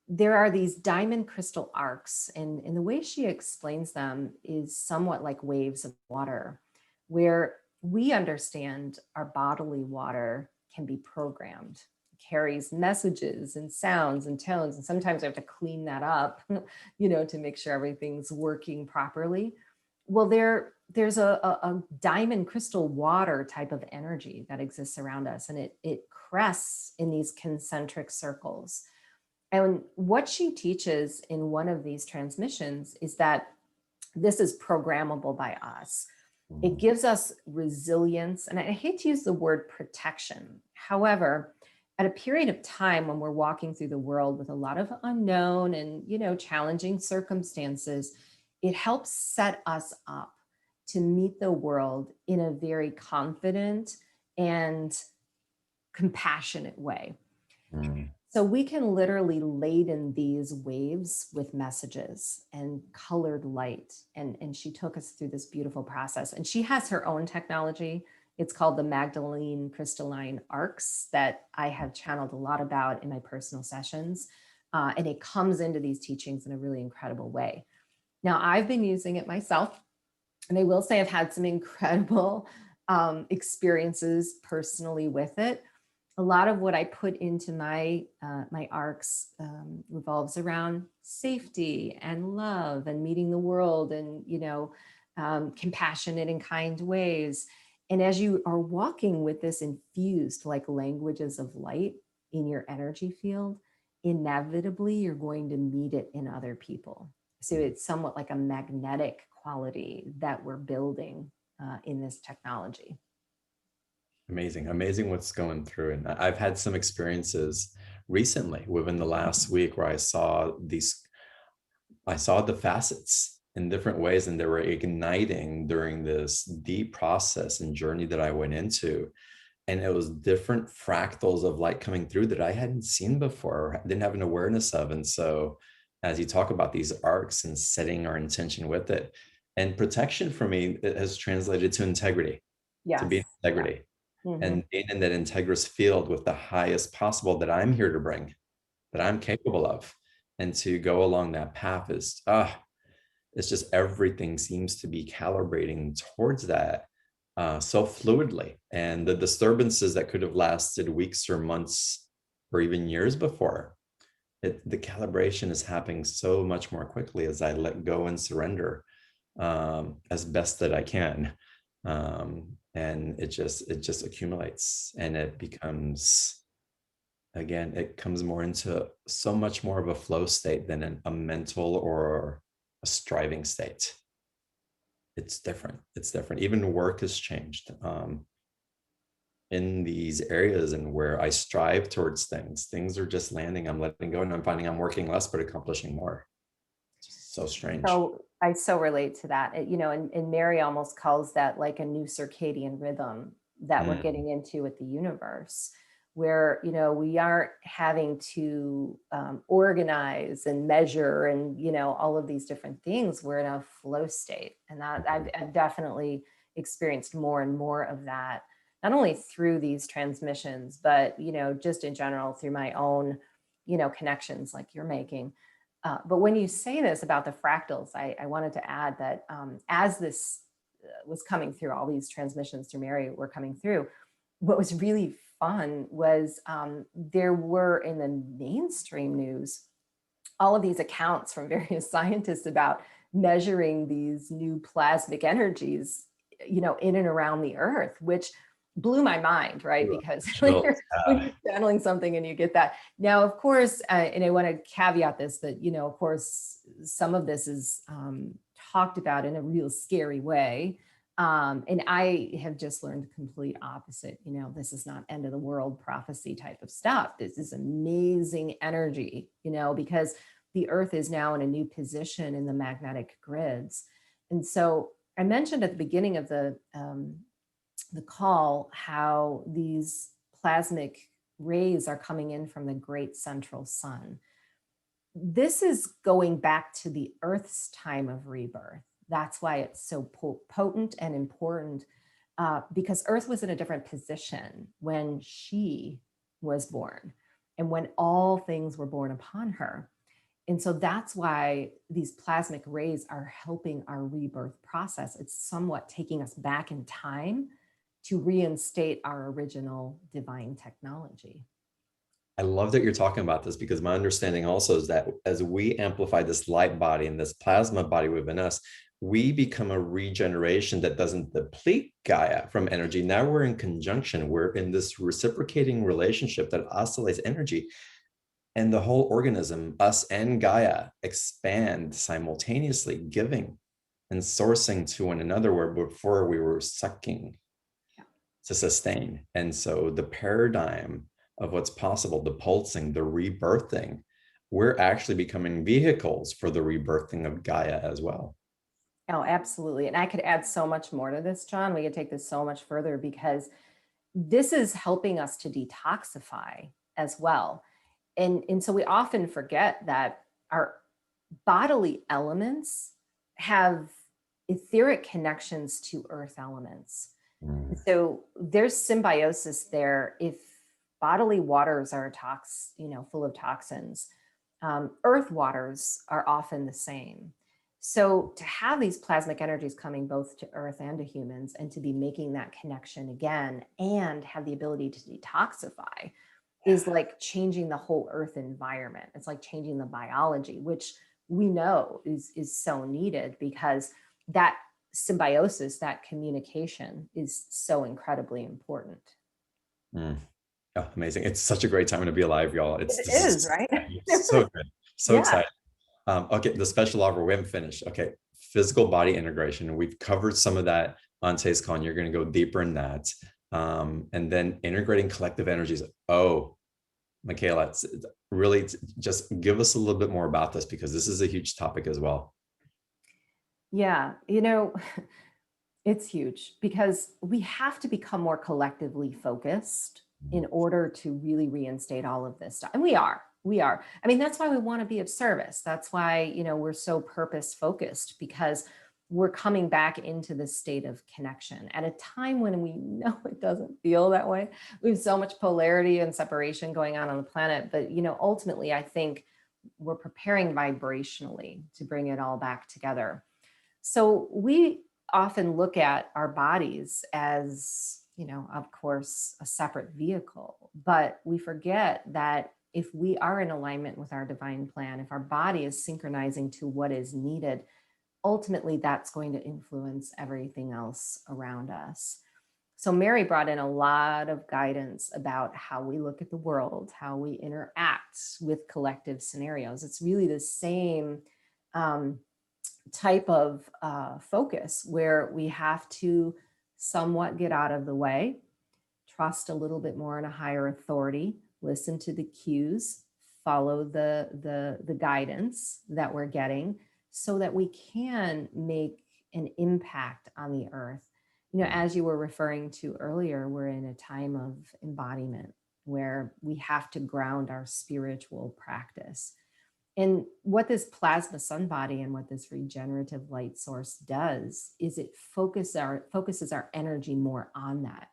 there are these diamond crystal arcs. And the way she explains them is somewhat like waves of water, where we understand our bodily water can be programmed, carries messages and sounds and tones. And sometimes we have to clean that up, to make sure everything's working properly. Well, there's a diamond crystal water type of energy that exists around us, and it crests in these concentric circles. And what she teaches in one of these transmissions is that this is programmable by us. It gives us resilience, and I hate to use the word protection. However, at a period of time when we're walking through the world with a lot of unknown and, challenging circumstances, it helps set us up to meet the world in a very confident and compassionate way. So we can literally laden these waves with messages and colored light. And she took us through this beautiful process. And she has her own technology. It's called the Magdalene crystalline arcs that I have channeled a lot about in my personal sessions. And it comes into these teachings in a really incredible way. Now, I've been using it myself, and I will say I've had some incredible experiences personally with it. A lot of what I put into my arcs revolves around safety and love and meeting the world and, compassionate and kind ways. And as you are walking with this infused like languages of light in your energy field, inevitably you're going to meet it in other people. So it's somewhat like a magnetic quality that we're building in this technology. Amazing what's going through. And I've had some experiences recently within the last week where I saw the facets in different ways, and they were igniting during this deep process and journey that I went into. And it was different fractals of light coming through that I hadn't seen before, or didn't have an awareness of. And so as you talk about these arcs and setting our intention with it, and protection for me, it has translated to integrity. Yes. To be in integrity. Yeah. Mm-hmm. And being in that integrous field with the highest possible that I'm here to bring, that I'm capable of. And to go along that path is, it's just everything seems to be calibrating towards that so fluidly. And the disturbances that could have lasted weeks or months or even years before, the calibration is happening so much more quickly as I let go and surrender as best that I can. And it just accumulates, and it becomes, again, it comes more into so much more of a flow state than a mental or a striving state. It's different. Even work has changed in these areas, and where I strive towards things are just landing. I'm letting go, and I'm finding I'm working less but accomplishing more. It's so strange. So I so relate to that. And Mary almost calls that like a new circadian rhythm that we're getting into with the universe, where, we aren't having to organize and measure and, all of these different things. We're in a flow state. And that I've definitely experienced more and more of that, not only through these transmissions, but, just in general through my own connections like you're making. But when you say this about the fractals, I wanted to add that as this was coming through, all these transmissions through Mary were coming through, what was really fun was there were in the mainstream news all of these accounts from various scientists about measuring these new plasmic energies, in and around the earth, which blew my mind, right? Because when you're channeling something and you get that. Now, of course, and I want to caveat this, that, of course, some of this is talked about in a real scary way. And I have just learned the complete opposite. This is not end of the world prophecy type of stuff. This is amazing energy, because the earth is now in a new position in the magnetic grids. And so I mentioned at the beginning of the call how these plasmic rays are coming in from the great central sun. This is going back to the earth's time of rebirth. That's why it's so potent and important, because earth was in a different position when she was born and when all things were born upon her. And so that's why these plasmic rays are helping our rebirth process. It's somewhat taking us back in time to reinstate our original divine technology. I love that you're talking about this, because my understanding also is that as we amplify this light body and this plasma body within us, we become a regeneration that doesn't deplete Gaia from energy. Now we're in conjunction. We're in this reciprocating relationship that oscillates energy. And the whole organism, us and Gaia, expand simultaneously, giving and sourcing to one another, where before we were sucking to sustain. And so the paradigm of what's possible, the pulsing, the rebirthing, we're actually becoming vehicles for the rebirthing of Gaia as well. Oh, absolutely. And I could add so much more to this, John. We could take this so much further, because this is helping us to detoxify as well. And so we often forget that our bodily elements have etheric connections to earth elements. So there's symbiosis there. If bodily waters are full of toxins, earth waters are often the same. So to have these plasmic energies coming both to earth and to humans, and to be making that connection again and have the ability to detoxify, is like changing the whole earth environment. It's like changing the biology, which we know is so needed, because that symbiosis, that communication, is so incredibly important. Oh, amazing. It's such a great time to be alive, y'all. It is, right? So good. So Yeah. excited. Okay, the special offer, we haven't finished. Okay, physical body integration. We've covered some of that on today's call, and you're going to go deeper in that. And then integrating collective energies. Oh, Micheila, really just give us a little bit more about this, because this is a huge topic as well. Yeah, it's huge, because we have to become more collectively focused in order to really reinstate all of this stuff. And we are. I mean, that's why we want to be of service. That's why, we're so purpose focused, because we're coming back into this state of connection at a time when we know it doesn't feel that way. We have so much polarity and separation going on the planet. But, ultimately, I think we're preparing vibrationally to bring it all back together. So we often look at our bodies as, of course, a separate vehicle, but we forget that if we are in alignment with our divine plan, if our body is synchronizing to what is needed, ultimately that's going to influence everything else around us. So Mary brought in a lot of guidance about how we look at the world, how we interact with collective scenarios. It's really the same type of focus, where we have to somewhat get out of the way, trust a little bit more in a higher authority, listen to the cues, follow the guidance that we're getting, so that we can make an impact on the earth. As you were referring to earlier, we're in a time of embodiment where we have to ground our spiritual practice. And what this plasma sun body and what this regenerative light source does is it focuses our energy more on that,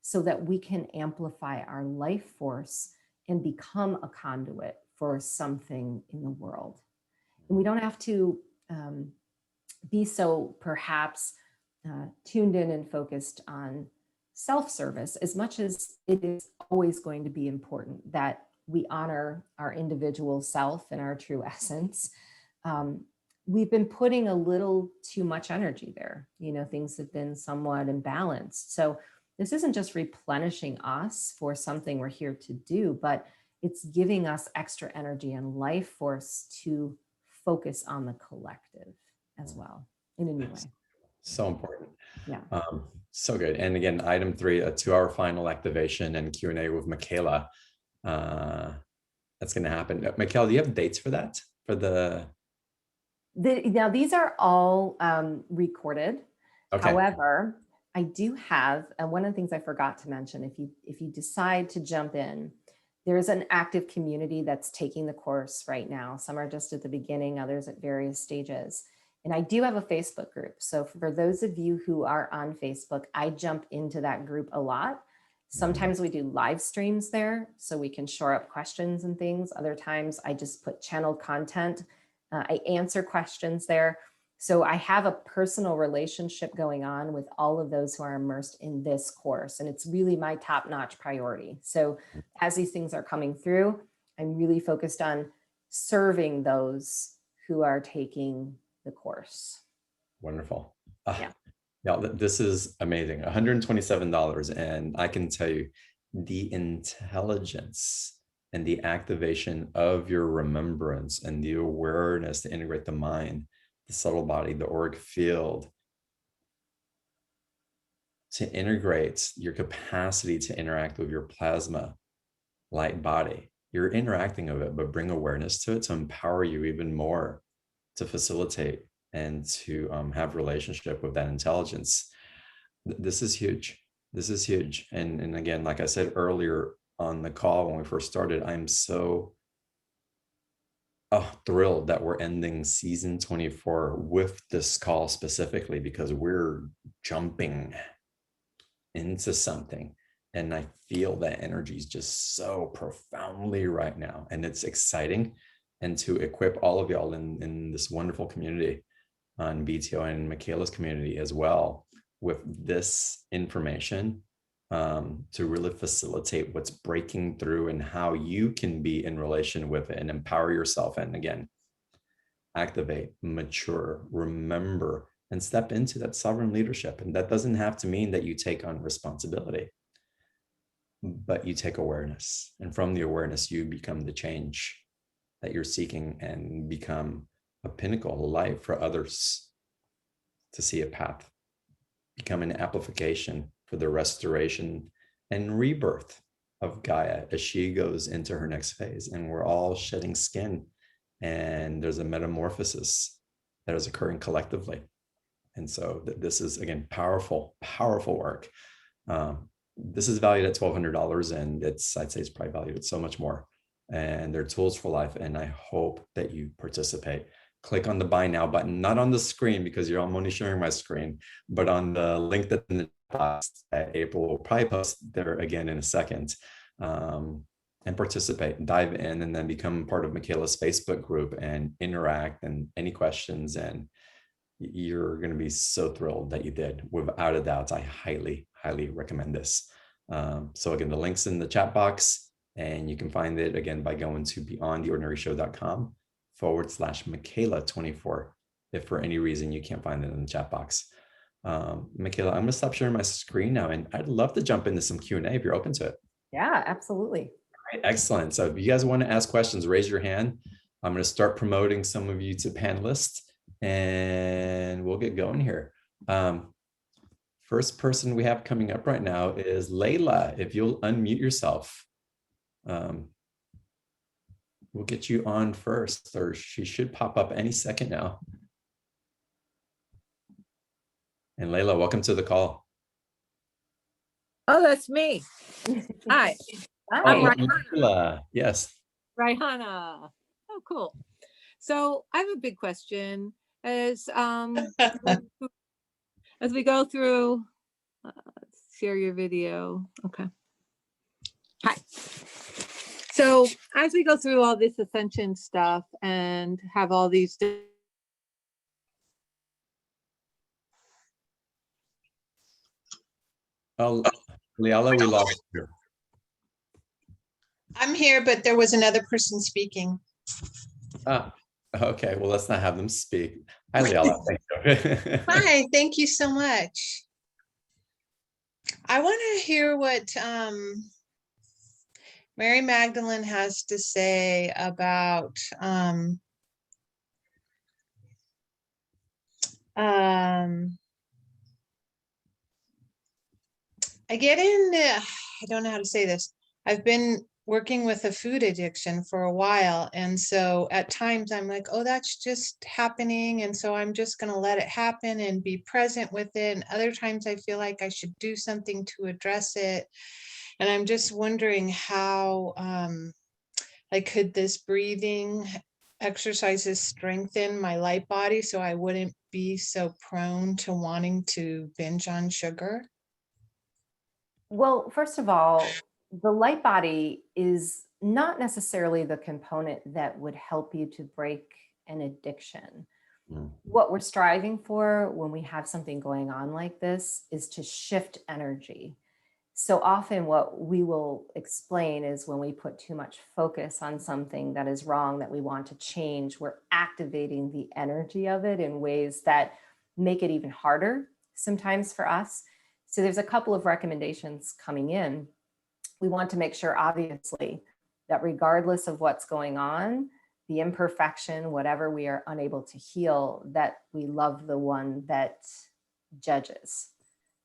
so that we can amplify our life force and become a conduit for something in the world. And we don't have to be so perhaps tuned in and focused on self-service as much as it is always going to be important that we honor our individual self and our true essence. We've been putting a little too much energy there. You know, things have been somewhat imbalanced. So this isn't just replenishing us for something we're here to do, but it's giving us extra energy and life force to focus on the collective as well in a new way. So important. Yeah. So good. And again, item 3, a 2-hour final activation and Q&A with Micheila. That's going to happen. Micheila, do you have dates for that? Now these are all recorded. Okay. However, I do have, and one of the things I forgot to mention, if you decide to jump in, there's an active community that's taking the course right now. Some are just at the beginning, others at various stages. And I do have a Facebook group. So for those of you who are on Facebook, I jump into that group a lot. Sometimes we do live streams there so we can shore up questions and things. Other times I just put channeled content. I answer questions there. So I have a personal relationship going on with all of those who are immersed in this course. And it's really my top-notch priority. So as these things are coming through, I'm really focused on serving those who are taking the course. Wonderful. Yeah. Yeah, this is amazing. $127. And I can tell you the intelligence and the activation of your remembrance and the awareness to integrate the mind, the subtle body, the auric field, to integrate your capacity to interact with your plasma light body. You're interacting with it, but bring awareness to it to empower you even more to facilitate and to have relationship with that intelligence. This is huge. This is huge. And again, like I said earlier on the call when we first started, I'm so thrilled that we're ending season 24 with this call specifically, because we're jumping into something. And I feel that energy is just so profoundly right now. And it's exciting. And to equip all of y'all in this wonderful community on BTO and Micheila's community as well with this information to really facilitate what's breaking through and how you can be in relation with it and empower yourself. And again, activate, mature, remember, and step into that sovereign leadership. And that doesn't have to mean that you take on responsibility, but you take awareness. And from the awareness, you become the change that you're seeking and become a pinnacle of light for others to see a path, become an amplification for the restoration and rebirth of Gaia as she goes into her next phase. And we're all shedding skin, and there's a metamorphosis that is occurring collectively. And so this is, again, powerful, powerful work. This is valued at $1,200, and I'd say it's probably valued at so much more. And they're tools for life. And I hope that you participate. Click on the buy now button, not on the screen because I'm only sharing my screen, but on the link that's in the box that April will probably post there again in a second. And participate, dive in, and then become part of Micheila's Facebook group and interact, and any questions. And you're going to be so thrilled that you did. Without a doubt, I highly, highly recommend this. So again, the link's in the chat box, and you can find it again by going to beyondtheordinaryshow.com/Micheila24 if for any reason you can't find it in the chat box. Micheila, I'm going to stop sharing my screen now, and I'd love to jump into some Q&A if you're open to it. Yeah, absolutely. All right, excellent. So if you guys want to ask questions, raise your hand. I'm going to start promoting some of you to panelists, and we'll get going here. First person we have coming up right now is Layla. If you'll unmute yourself, we'll get you on first, or she should pop up any second now. And Layla, welcome to the call. Oh, that's me. Hi. Hi. Layla. Yes. Raihana. Oh, cool. So I have a big question. As we go through, share your video. Okay. Hi. So as we go through all this ascension stuff and have all these Oh, Liala, we lost you. I'm here, but there was another person speaking. Ah, okay. Well, let's not have them speak. Hi, Liala. Thank you. Hi, thank you so much. I want to hear what Mary Magdalene has to say about I don't know how to say this. I've been working with a food addiction for a while. And so at times I'm like, oh, that's just happening. And so I'm just going to let it happen and be present with it. And other times I feel like I should do something to address it. And I'm just wondering how, like, could this breathing exercises strengthen my light body so I wouldn't be so prone to wanting to binge on sugar? Well, first of all, the light body is not necessarily the component that would help you to break an addiction. What we're striving for when we have something going on like this is to shift energy. So often what we will explain is when we put too much focus on something that is wrong, that we want to change, we're activating the energy of it in ways that make it even harder sometimes for us. So there's a couple of recommendations coming in. We want to make sure, obviously, that regardless of what's going on, the imperfection, whatever we are unable to heal, that we love the one that judges.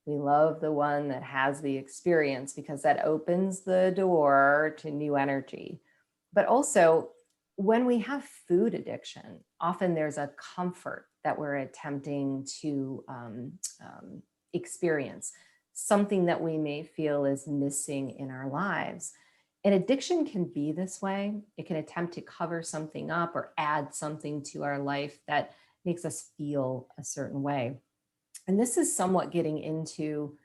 We love the one that has the experience, because that opens the door to new energy. But also, when we have food addiction, often there's a comfort that we're attempting to experience, something that we may feel is missing in our lives. And addiction can be this way. It can attempt to cover something up or add something to our life that makes us feel a certain way. And this is somewhat getting into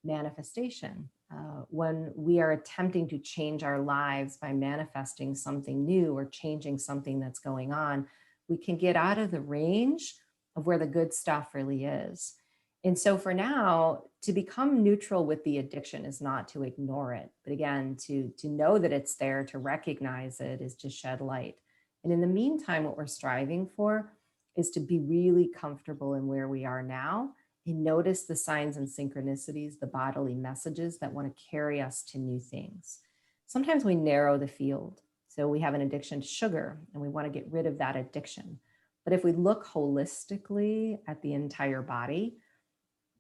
manifestation. When we are attempting to change our lives by manifesting something new or changing something that's going on, we can get out of the range of where the good stuff really is. And so for now, to become neutral with the addiction is not to ignore it, but again, to know that it's there, to recognize it, is to shed light. And in the meantime, what we're striving for is to be really comfortable in where we are now and notice the signs and synchronicities, the bodily messages that want to carry us to new things. Sometimes we narrow the field. So we have an addiction to sugar and we want to get rid of that addiction. But if we look holistically at the entire body,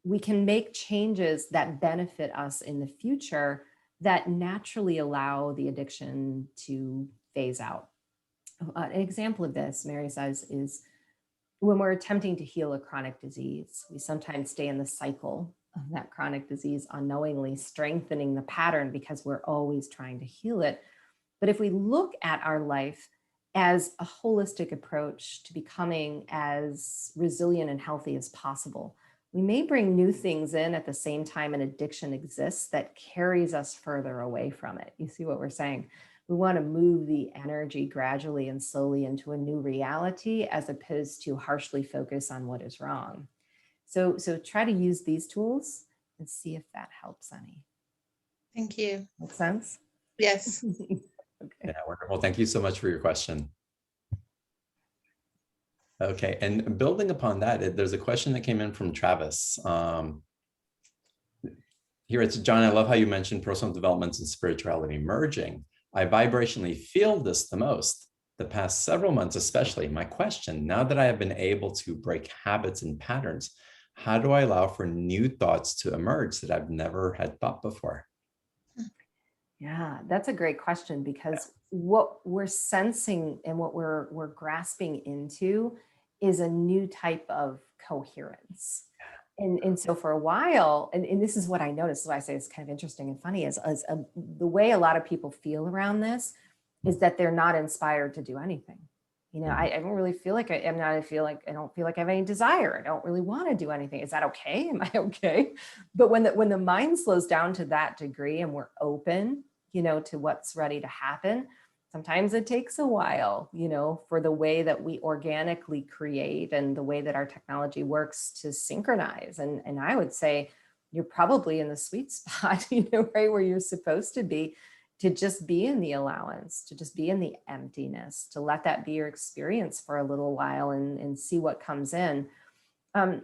we can make changes that benefit us in the future that naturally allow the addiction to phase out. An example of this, Mary says, is when we're attempting to heal a chronic disease, we sometimes stay in the cycle of that chronic disease unknowingly, strengthening the pattern because we're always trying to heal it. But if we look at our life as a holistic approach to becoming as resilient and healthy as possible, we may bring new things in at the same time an addiction exists that carries us further away from it. You see what we're saying? We want to move the energy gradually and slowly into a new reality as opposed to harshly focus on what is wrong. So try to use these tools and see if that helps any. Thank you. Make sense? Yes. Okay. Yeah, wonderful. Thank you so much for your question. Okay, and building upon that, there's a question that came in from Travis. Here it's, John, I love how you mentioned personal developments and spirituality merging. I vibrationally feel this the most, the past several months especially. My question, now that I have been able to break habits and patterns, how do I allow for new thoughts to emerge that I've never had thought before? Yeah, that's a great question, because what we're sensing and what we're grasping into is a new type of coherence. And so for a while, and this is what I noticed, so I say it's kind of interesting and funny, is the way a lot of people feel around this is that they're not inspired to do anything. You know, I don't really feel like I don't feel like I have any desire. I don't really want to do anything. Is that okay? Am I okay? But when the mind slows down to that degree and we're open, to what's ready to happen. Sometimes it takes a while, for the way that we organically create and the way that our technology works to synchronize. And I would say you're probably in the sweet spot, right where you're supposed to be, to just be in the allowance, to just be in the emptiness, to let that be your experience for a little while and see what comes in. I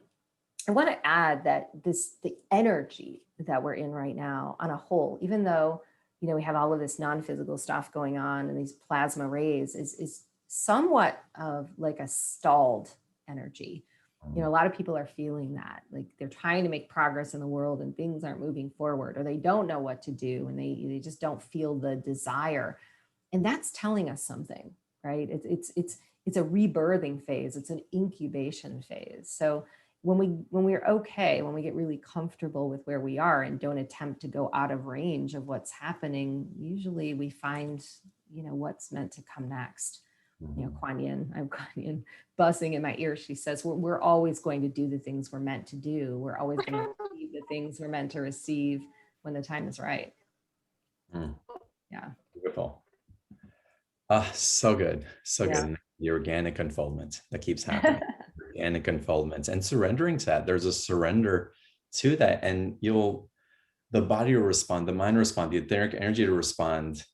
want to add that the energy that we're in right now on a whole, even though we have all of this non-physical stuff going on and these plasma rays, is somewhat of like a stalled energy. A lot of people are feeling that, like they're trying to make progress in the world and things aren't moving forward, or they don't know what to do and they just don't feel the desire. And that's telling us something, right? It's a rebirthing phase. It's an incubation phase. So when we're okay, when we get really comfortable with where we are and don't attempt to go out of range of what's happening, usually we find, what's meant to come next. Kuan Yin buzzing in my ear. She says, we're always going to do the things we're meant to do. We're always going to receive the things we're meant to receive when the time is right. Yeah. Beautiful. So good. So good. And the organic unfoldment that keeps happening. Organic unfoldment and surrendering to that. There's a surrender to that. And the body will respond, the mind will respond, the etheric energy to respond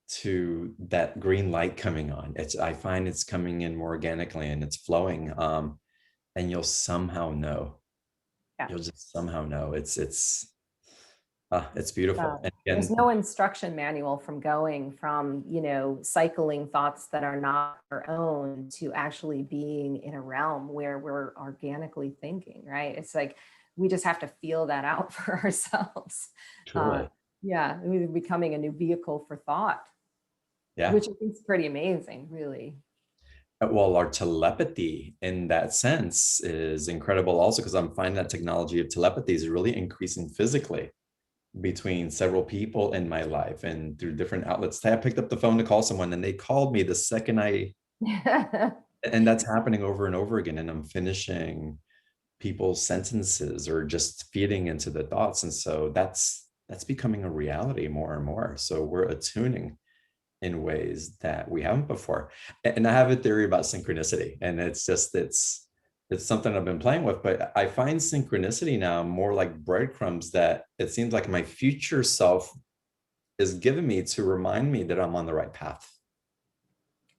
to that green light coming on. I find it's coming in more organically and it's flowing. And you'll somehow know. Yeah. You'll just somehow know. It's beautiful. Yeah. And again, there's no instruction manual from going from, cycling thoughts that are not our own to actually being in a realm where we're organically thinking, right? It's like, we just have to feel that out for ourselves. Truly. We're becoming a new vehicle for thought, which I think is pretty amazing, really. Well, our telepathy in that sense is incredible also, because I'm finding that technology of telepathy is really increasing physically between several people in my life and through different outlets. I picked up the phone to call someone and they called me the second and that's happening over and over again. And I'm finishing people's sentences or just feeding into the thoughts. And so that's becoming a reality more and more. So we're attuning in ways that we haven't before. And I have a theory about synchronicity, and it's something I've been playing with, but I find synchronicity now more like breadcrumbs that it seems like my future self is giving me to remind me that I'm on the right path.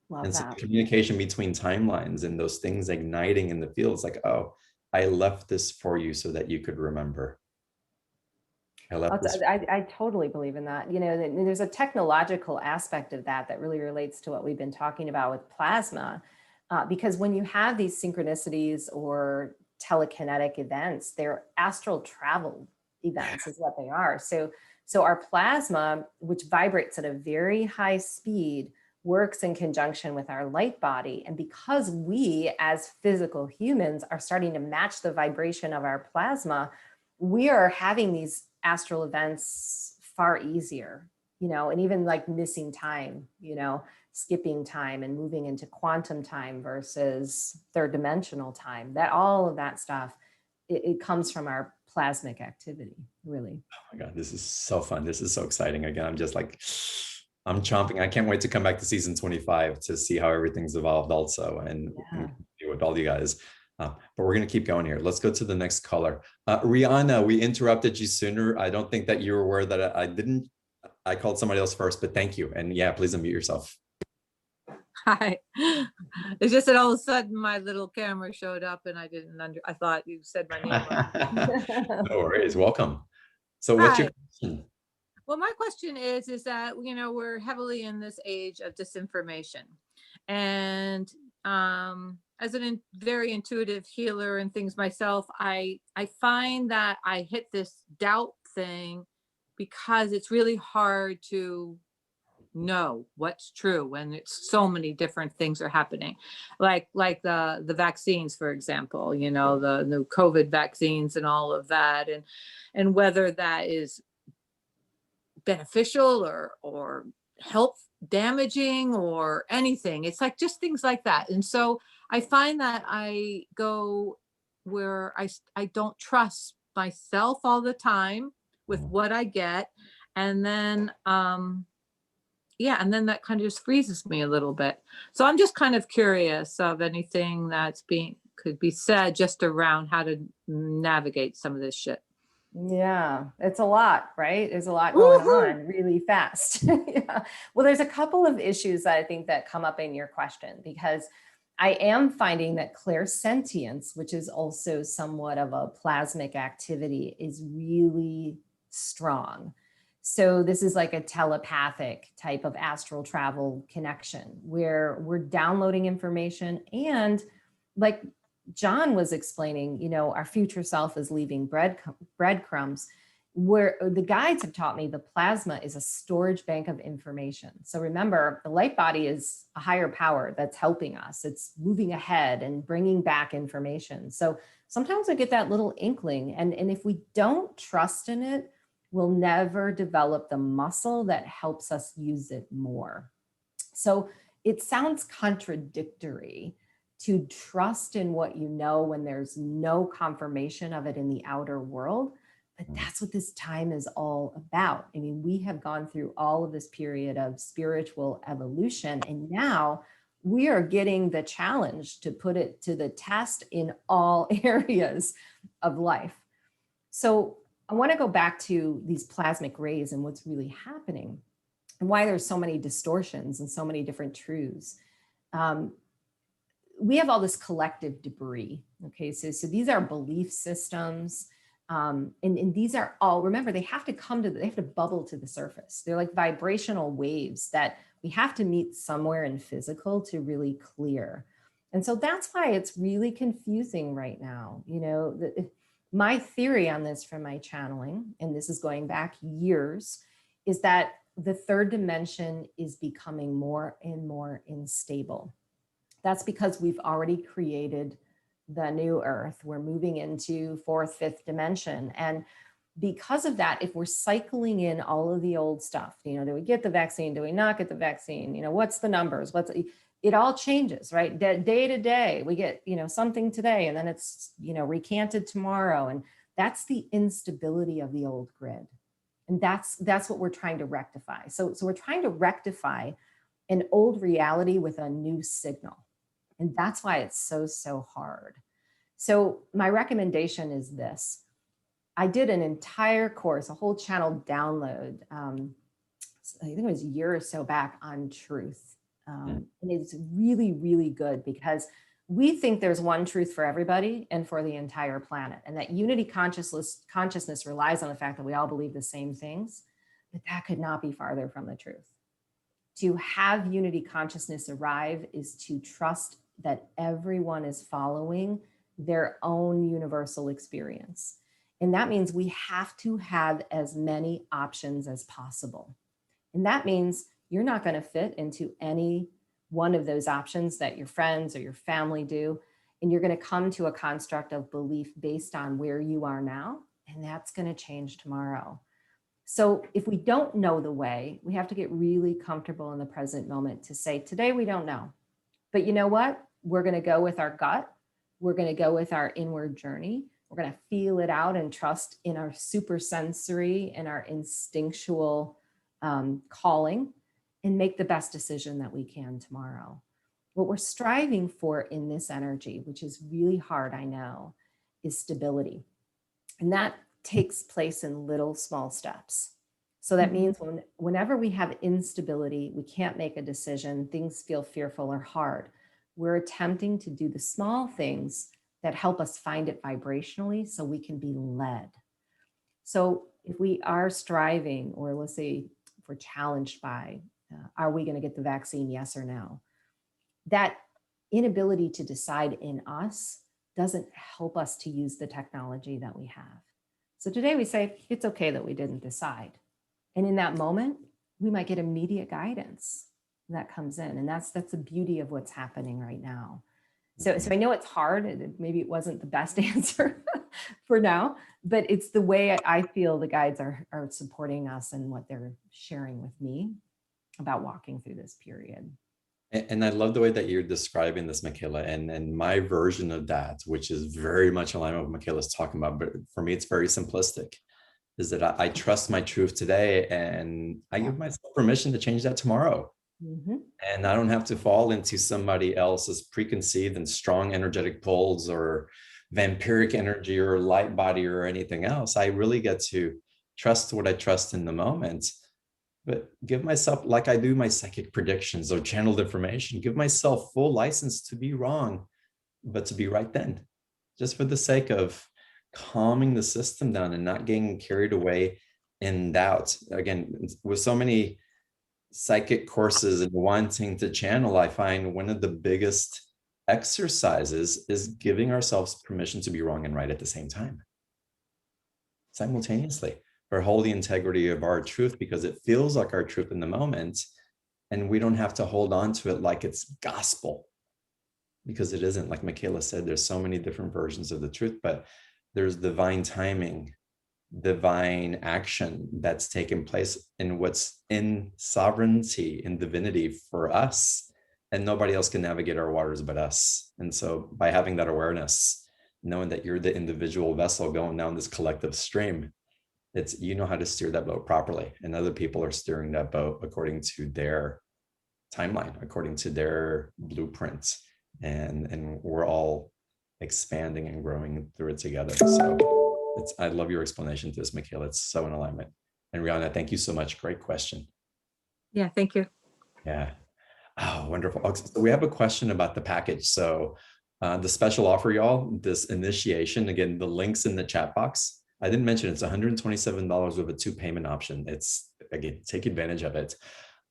And so the communication between timelines and those things igniting in the field, it's like, oh, I left this for you so that you could remember. I totally believe in that. There's a technological aspect of that really relates to what we've been talking about with plasma. Because when you have these synchronicities or telekinetic events, they're astral travel events is what they are. So our plasma, which vibrates at a very high speed, works in conjunction with our light body. And because we as physical humans are starting to match the vibration of our plasma, we are having these astral events far easier, and even like missing time, skipping time and moving into quantum time versus third dimensional time. All of that stuff, it comes from our plasmic activity, really. Oh my God, this is so fun. This is so exciting. Again, I'm just like, I'm chomping. I can't wait to come back to season 25 to see how everything's evolved also and with all you guys. But we're going to keep going here. Let's go to the next caller. Rihanna, we interrupted you sooner. I don't think that you were aware that I called somebody else first, but thank you. And please unmute yourself. Hi. It's just that all of a sudden my little camera showed up and I thought you said my name. No worries. Welcome. So what's your question? Well, my question is that, we're heavily in this age of disinformation. And as a very intuitive healer and things myself, I find that I hit this doubt thing because it's really hard to know what's true when it's so many different things are happening, like the vaccines, for example, the new COVID vaccines and all of that, and whether that is beneficial or health damaging or anything. It's like just things like that. And so I find that I go where I don't trust myself all the time with what I get. And then yeah, and then that kind of just freezes me a little bit. So I'm just kind of curious of anything that's could be said just around how to navigate some of this shit. Yeah, it's a lot, right? There's a lot going Woohoo! on really fast. Yeah. Well, there's a couple of issues that I think that come up in your question, because I am finding that clairsentience, which is also somewhat of a plasmic activity, is really strong. So this is like a telepathic type of astral travel connection where we're downloading information, and like John was explaining, you know, our future self is leaving breadcrumbs, where the guides have taught me the plasma is a storage bank of information. So remember, the light body is a higher power that's helping us. It's moving ahead and bringing back information. So sometimes we get that little inkling, and if we don't trust in it, we'll never develop the muscle that helps us use it more. So it sounds contradictory to trust in what you know when there's no confirmation of it in the outer world. But that's what this time is all about. I mean, we have gone through all of this period of spiritual evolution, and now we are getting the challenge to put it to the test in all areas of life. So I want to go back to these plasmic rays and what's really happening and why there's so many distortions and so many different truths. We have all this collective debris. Okay, so these are belief systems. And these are all, remember, they have to they have to bubble to the surface. They're like vibrational waves that we have to meet somewhere in physical to really clear. And so that's why it's really confusing right now. You know, my theory on this from my channeling, and this is going back years, is that the third dimension is becoming more and more unstable. That's because we've already created the new earth. We're moving into fourth, fifth dimension. And because of that, if we're cycling in all of the old stuff, you know, do we get the vaccine? Do we not get the vaccine? You know, what's the numbers? It all changes, right? Day to day, we get, you know, something today, and then it's, you know, recanted tomorrow. And that's the instability of the old grid. And that's what we're trying to rectify. So we're trying to rectify an old reality with a new signal. And that's why it's so hard. So my recommendation is this. I did an entire course, a whole channel download, I think it was a year or so back, on truth. And it's really, really good, because we think there's one truth for everybody and for the entire planet. And that unity consciousness relies on the fact that we all believe the same things, but that could not be farther from the truth. To have unity consciousness arrive is to trust that everyone is following their own universal experience. And that means we have to have as many options as possible. And that means you're not going to fit into any one of those options that your friends or your family do. And you're going to come to a construct of belief based on where you are now. And that's going to change tomorrow. So if we don't know the way, we have to get really comfortable in the present moment to say, today we don't know. But you know what? We're going to go with our gut. We're going to go with our inward journey. We're going to feel it out and trust in our supersensory and our instinctual calling, and make the best decision that we can tomorrow. What we're striving for in this energy, which is really hard, I know, is stability. And that takes place in little small steps. So that means whenever we have instability, we can't make a decision, things feel fearful or hard, we're attempting to do the small things that help us find it vibrationally so we can be led. So if we are striving, or let's say if we're challenged by, are we going to get the vaccine, yes or no? That inability to decide in us doesn't help us to use the technology that we have. So today we say, it's okay that we didn't decide. And in that moment, we might get immediate guidance that comes in. And that's the beauty of what's happening right now. So I know it's hard. Maybe it wasn't the best answer for now, but it's the way I feel the guides are supporting us and what they're sharing with me about walking through this period. And I love the way that you're describing this, Micheila, and my version of that, which is very much in line with what Micheila's talking about, but for me, it's very simplistic. is that I trust my truth today, and I give myself permission to change that tomorrow. And I don't have to fall into somebody else's preconceived and strong energetic pulls or vampiric energy or light body or anything else. I really get to trust what I trust in the moment, but give myself, like I do my psychic predictions or channeled information, give myself full license to be wrong, but to be right then, just for the sake of calming the system down and not getting carried away in doubt. Again, with so many psychic courses and wanting to channel, I find one of the biggest exercises is giving ourselves permission to be wrong and right at the same time, simultaneously, for hold the integrity of our truth, because it feels like our truth in the moment, and we don't have to hold on to it like it's gospel, because it isn't. Like Micheila said, there's so many different versions of the truth, but there's divine timing, divine action that's taken place in what's in sovereignty, in divinity for us, and nobody else can navigate our waters but us. And so by having that awareness, knowing that you're the individual vessel going down this collective stream, it's, you know how to steer that boat properly, and other people are steering that boat according to their timeline, according to their blueprint, and we're all expanding and growing through it together. So I love your explanation to this, Micheila. It's so in alignment. And Rihanna, thank you so much. Great question. Yeah, thank you. Yeah. Oh, wonderful. Okay, so we have a question about the package. So the special offer, y'all, this initiation, again, the link's in the chat box. I didn't mention it's $127 with a 2 payment option. It's, again, take advantage of it.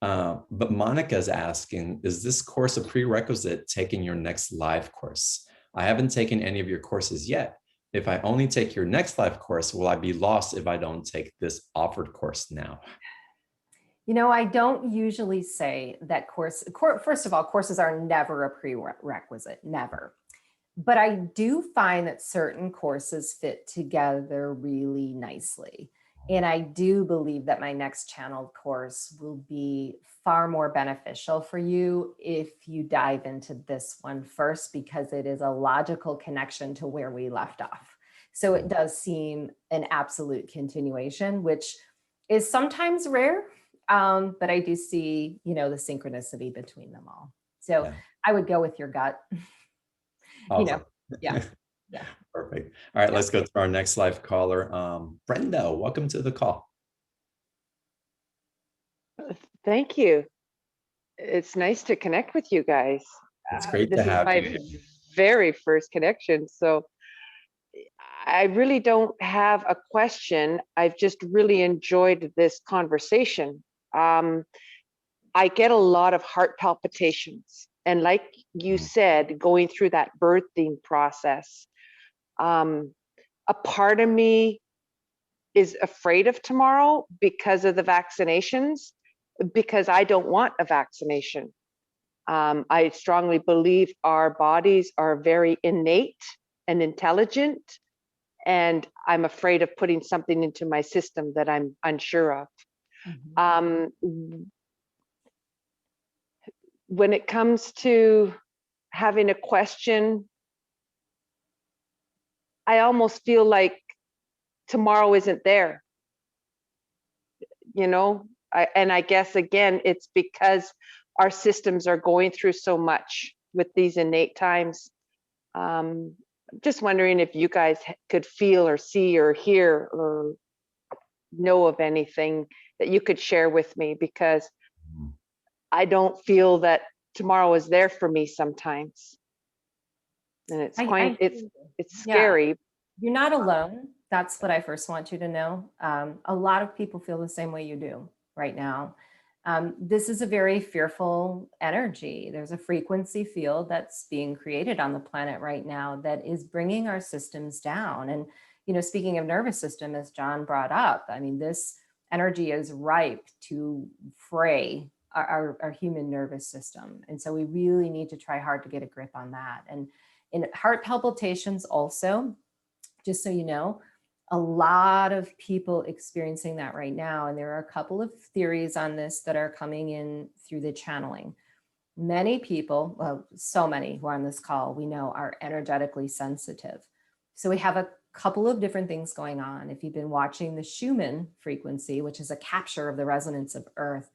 But Monica's asking, is this course a prerequisite taking your next live course? I haven't taken any of your courses yet. If I only take your next live course, will I be lost if I don't take this offered course now? You know, I don't usually say that first of all, courses are never a prerequisite, never. But I do find that certain courses fit together really nicely. And I do believe that my next channeled course will be far more beneficial for you if you dive into this one first, because it is a logical connection to where we left off. So it does seem an absolute continuation, which is sometimes rare, but I do see, you know, the synchronicity between them all. So yeah. I would go with your gut. Awesome. You know, yeah. Yeah. Perfect. All right, let's go to our next live caller. Brenda, welcome to the call. Thank you. It's nice to connect with you guys. It's great to have you. This is my very first connection. So I really don't have a question. I've just really enjoyed this conversation. I get a lot of heart palpitations. And like you said, going through that birthing process, a part of me is afraid of tomorrow because of the vaccinations, because I don't want a vaccination. I strongly believe our bodies are very innate and intelligent, and I'm afraid of putting something into my system that I'm unsure of. Mm-hmm. When it comes to having a question, I almost feel like tomorrow isn't there, you know? I guess, again, it's because our systems are going through so much with these innate times. Just wondering if you guys could feel or see or hear or know of anything that you could share with me, because I don't feel that tomorrow is there for me sometimes. And it's quite, it's scary. Yeah. You're not alone. That's what I first want you to know. A lot of people feel the same way you do right now. This is a very fearful energy. There's a frequency field that's being created on the planet right now that is bringing our systems down. And, you know, speaking of nervous system, as John brought up, I mean, this energy is ripe to fray our human nervous system. And so we really need to try hard to get a grip on that. And in heart palpitations also, just so you know, a lot of people experiencing that right now. And there are a couple of theories on this that are coming in through the channeling. Many people, well, so many who are on this call, we know are energetically sensitive. So we have a couple of different things going on. If you've been watching the Schumann frequency, which is a capture of the resonance of Earth,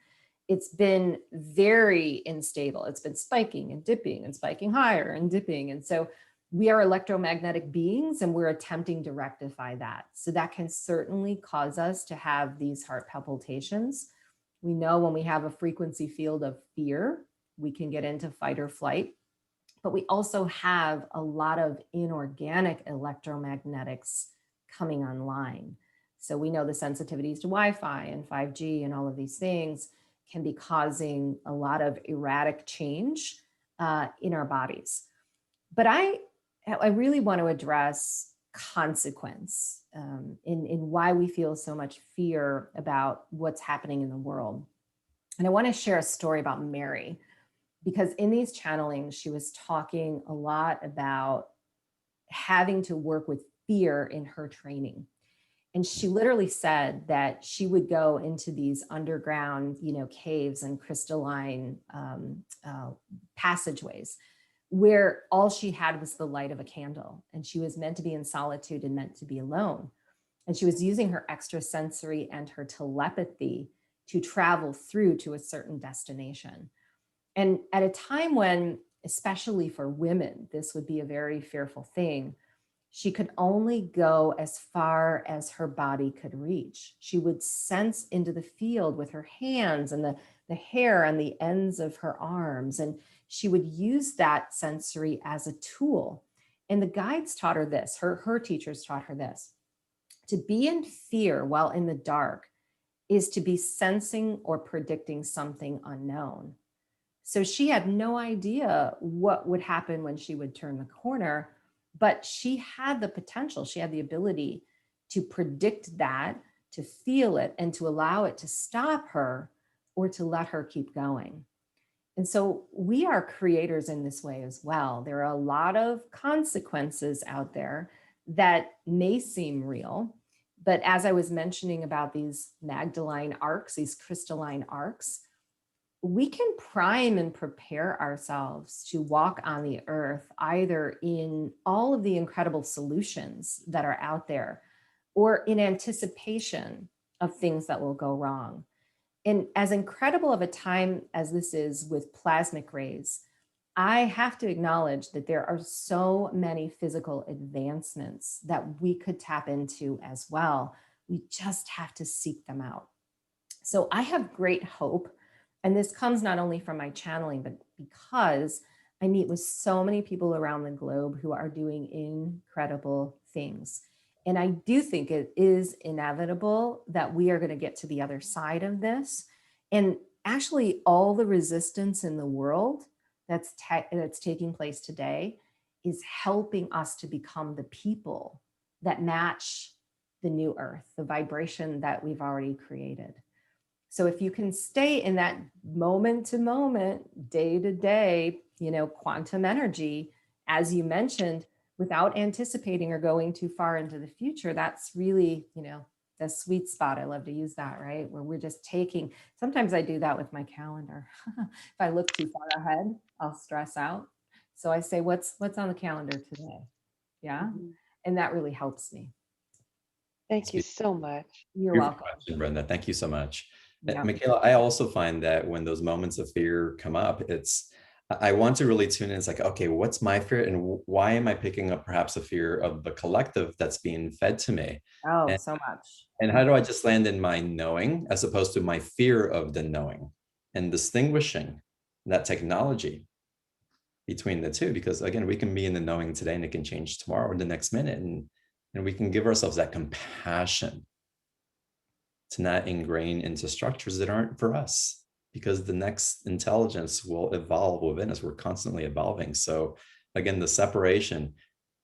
it's been very unstable. It's been spiking and dipping and spiking higher and dipping. And so we are electromagnetic beings, and we're attempting to rectify that. So that can certainly cause us to have these heart palpitations. We know when we have a frequency field of fear, we can get into fight or flight. But we also have a lot of inorganic electromagnetics coming online. So we know the sensitivities to Wi-Fi and 5G and all of these things can be causing a lot of erratic change in our bodies. But I really want to address consequence in why we feel so much fear about what's happening in the world. And I want to share a story about Mary, because in these channelings, she was talking a lot about having to work with fear in her training. And she literally said that she would go into these underground, caves and crystalline passageways where all she had was the light of a candle. And she was meant to be in solitude and meant to be alone. And she was using her extrasensory and her telepathy to travel through to a certain destination. And at a time when, especially for women, this would be a very fearful thing, she could only go as far as her body could reach. She would sense into the field with her hands and the hair on the ends of her arms. And she would use that sensory as a tool. And the guides taught her this, her teachers taught her this: to be in fear while in the dark is to be sensing or predicting something unknown. So she had no idea what would happen when she would turn the corner, but she had the potential, she had the ability to predict that, to feel it, and to allow it to stop her or to let her keep going. And so we are creators in this way as well. There are a lot of consequences out there that may seem real, but as I was mentioning about these Magdalene arcs, these crystalline arcs, we can prime and prepare ourselves to walk on the earth, either in all of the incredible solutions that are out there or in anticipation of things that will go wrong. And as incredible of a time as this is with plasmic rays, I have to acknowledge that there are so many physical advancements that we could tap into as well. We just have to seek them out. So I have great hope. And this comes not only from my channeling, but because I meet with so many people around the globe who are doing incredible things. And I do think it is inevitable that we are going to get to the other side of this. And actually, all the resistance in the world that's taking place today is helping us to become the people that match the new earth, the vibration that we've already created. So if you can stay in that moment to moment, day to day, quantum energy, as you mentioned, without anticipating or going too far into the future, that's really, the sweet spot. I love to use that, right? Where we're just taking, sometimes I do that with my calendar. If I look too far ahead, I'll stress out. So I say, what's on the calendar today? Yeah. Mm-hmm. And that really helps me. Thank you so much. You're welcome. Question, Brenda. Thank you so much. Yeah. Micheila, I also find that when those moments of fear come up, I want to really tune in. It's like, okay, what's my fear and why am I picking up perhaps a fear of the collective that's being fed to me? Oh, so much. And how do I just land in my knowing as opposed to my fear of the knowing, and distinguishing that technology between the two? Because again, we can be in the knowing today and it can change tomorrow or the next minute. And we can give ourselves that compassion to not ingrain into structures that aren't for us, because the next intelligence will evolve within us. We're constantly evolving. So again, the separation,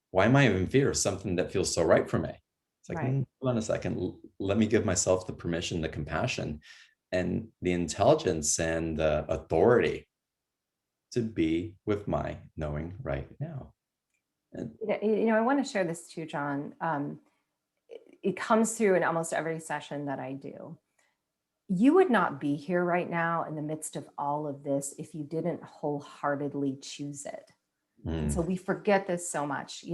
why am I in fear of something that feels so right for me? It's like, right. Hold on a second, let me give myself the permission, the compassion, and the intelligence and the authority to be with my knowing right now. And I want to share this too, John. It comes through in almost every session that I do. You would not be here right now in the midst of all of this if you didn't wholeheartedly choose it. And so we forget this so much.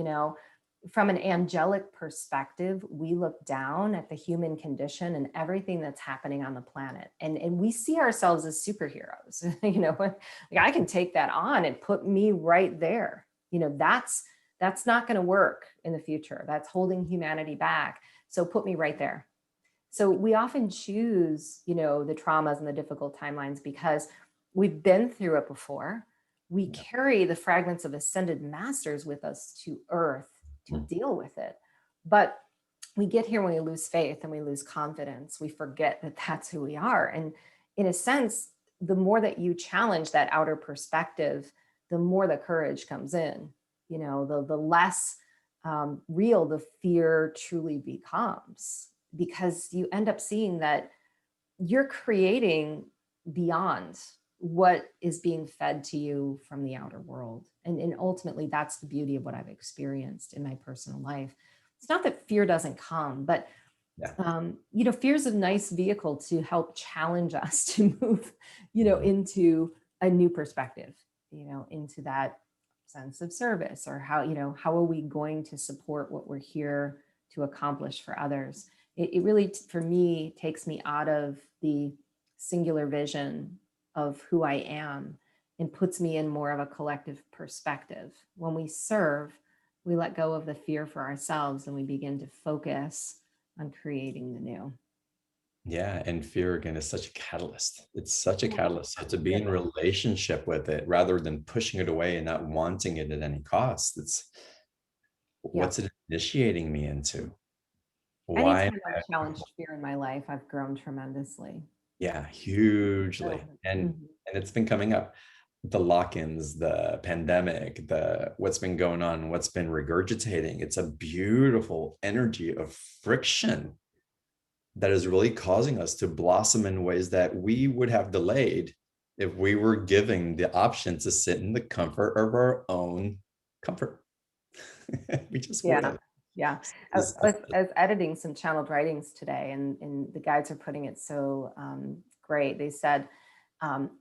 from an angelic perspective, we look down at the human condition and everything that's happening on the planet. And we see ourselves as superheroes. You know, like I can take that on and put me right there. You know, that's not going to work in the future. That's holding humanity back. So put me right there. So we often choose, you know, the traumas and the difficult timelines because we've been through it before. We carry the fragments of ascended masters with us to Earth to deal with it. But we get here when we lose faith and we lose confidence. We forget that that's who we are. And in a sense, the more that you challenge that outer perspective, the more the courage comes in. You know, the less real the fear truly becomes, because you end up seeing that you're creating beyond what is being fed to you from the outer world. And ultimately, that's the beauty of what I've experienced in my personal life. It's not that fear doesn't come, but you know, fear is a nice vehicle to help challenge us to move, you know, into a new perspective, you know, into that sense of service, or how, you know, how are we going to support what we're here to accomplish for others? It really, for me, takes me out of the singular vision of who I am and puts me in more of a collective perspective. When we serve, we let go of the fear for ourselves and we begin to focus on creating the new. Yeah, and fear again is such a catalyst. It's such a catalyst. So to be in relationship with it rather than pushing it away and not wanting it at any cost. It's what's it initiating me into? Why? Anytime I've challenged fear in my life, I've grown tremendously. Yeah, hugely. And it's been coming up. The lock-ins, the pandemic, the what's been going on, what's been regurgitating. It's a beautiful energy of friction that is really causing us to blossom in ways that we would have delayed if we were giving the option to sit in the comfort of our own comfort. We just would have. Yeah. I was editing some channeled writings today, and the guides are putting it so great. They said,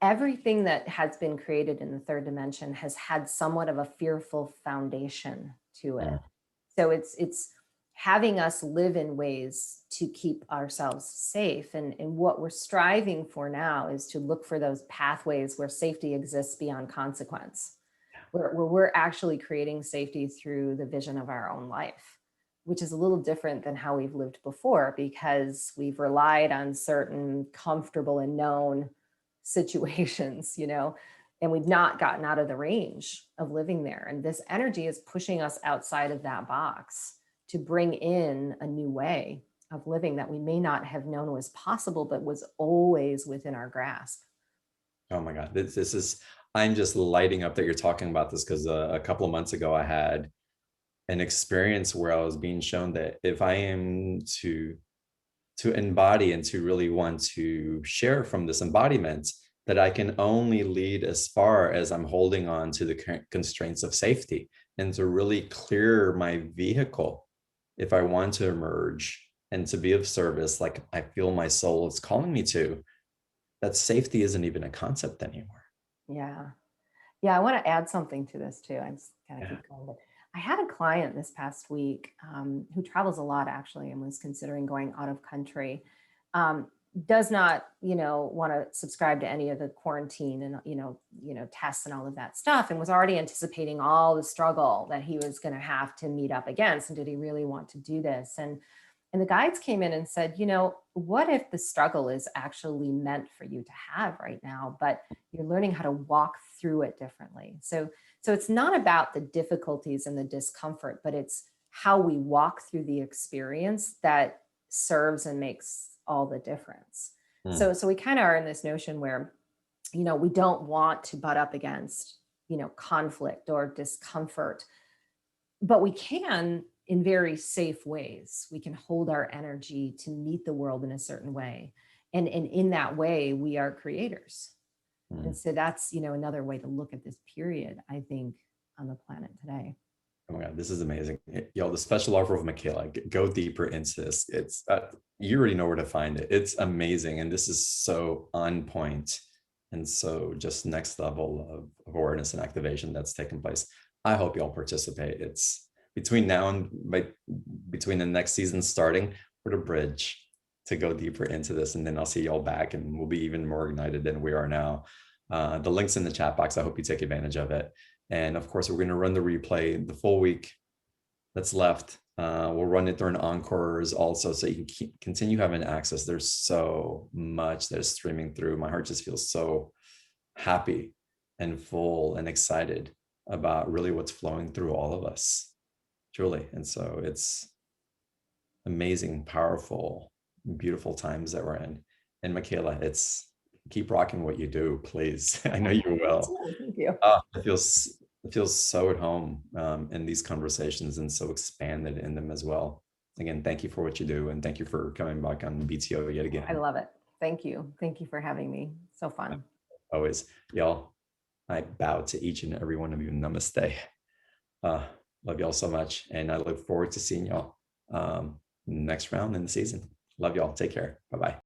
everything that has been created in the third dimension has had somewhat of a fearful foundation to it. So it's having us live in ways to keep ourselves safe. And what we're striving for now is to look for those pathways where safety exists beyond consequence, where we're actually creating safety through the vision of our own life, which is a little different than how we've lived before, because we've relied on certain comfortable and known situations, you know, and we've not gotten out of the range of living there. And this energy is pushing us outside of that box to bring in a new way of living that we may not have known was possible, but was always within our grasp. Oh my God, this is, I'm just lighting up that you're talking about this, because a couple of months ago, I had an experience where I was being shown that if I am to embody and to really want to share from this embodiment, that I can only lead as far as I'm holding on to the constraints of safety, and to really clear my vehicle if I want to emerge and to be of service, like I feel my soul is calling me to, that safety isn't even a concept anymore. Yeah. I want to add something to this too. I'm just kind of keep going, but I had a client this past week who travels a lot actually, and was considering going out of country. Does not, you know, want to subscribe to any of the quarantine and, you know, tests and all of that stuff, and was already anticipating all the struggle that he was going to have to meet up against. And did he really want to do this? And the guides came in and said, you know, what if the struggle is actually meant for you to have right now, but you're learning how to walk through it differently. So it's not about the difficulties and the discomfort, but it's how we walk through the experience that serves and makes all the difference. So we kind of are in this notion where, you know, we don't want to butt up against, you know, conflict or discomfort, but we can in very safe ways. We can hold our energy to meet the world in a certain way. And in that way, we are creators. And so that's, you know, another way to look at this period, I think, on the planet today. Oh my God, this is amazing. Y'all, the special offer of Micheila, go deeper into this. It's, you already know where to find it. It's amazing. And this is so on point. And so just next level of awareness and activation that's taking place. I hope y'all participate. It's between now and between the next season starting, we're the bridge to go deeper into this. And then I'll see y'all back and we'll be even more ignited than we are now. The link's in the chat box. I hope you take advantage of it. And of course, we're going to run the replay the full week that's left. We'll run it during encores also, so you can continue having access. There's so much that is streaming through. My heart just feels so happy and full and excited about really what's flowing through all of us, truly. And so it's amazing, powerful, beautiful times that we're in. And Micheila, it's keep rocking what you do, please. I know you will. Thank you. It feels so at home in these conversations and so expanded in them as well. Again, thank you for what you do, and thank you for coming back on BTO yet again. I love it. Thank you. Thank you for having me. So fun. Always. Y'all, I bow to each and every one of you. Namaste. Love y'all so much, and I look forward to seeing y'all next round in the season. Love y'all. Take care. Bye-bye.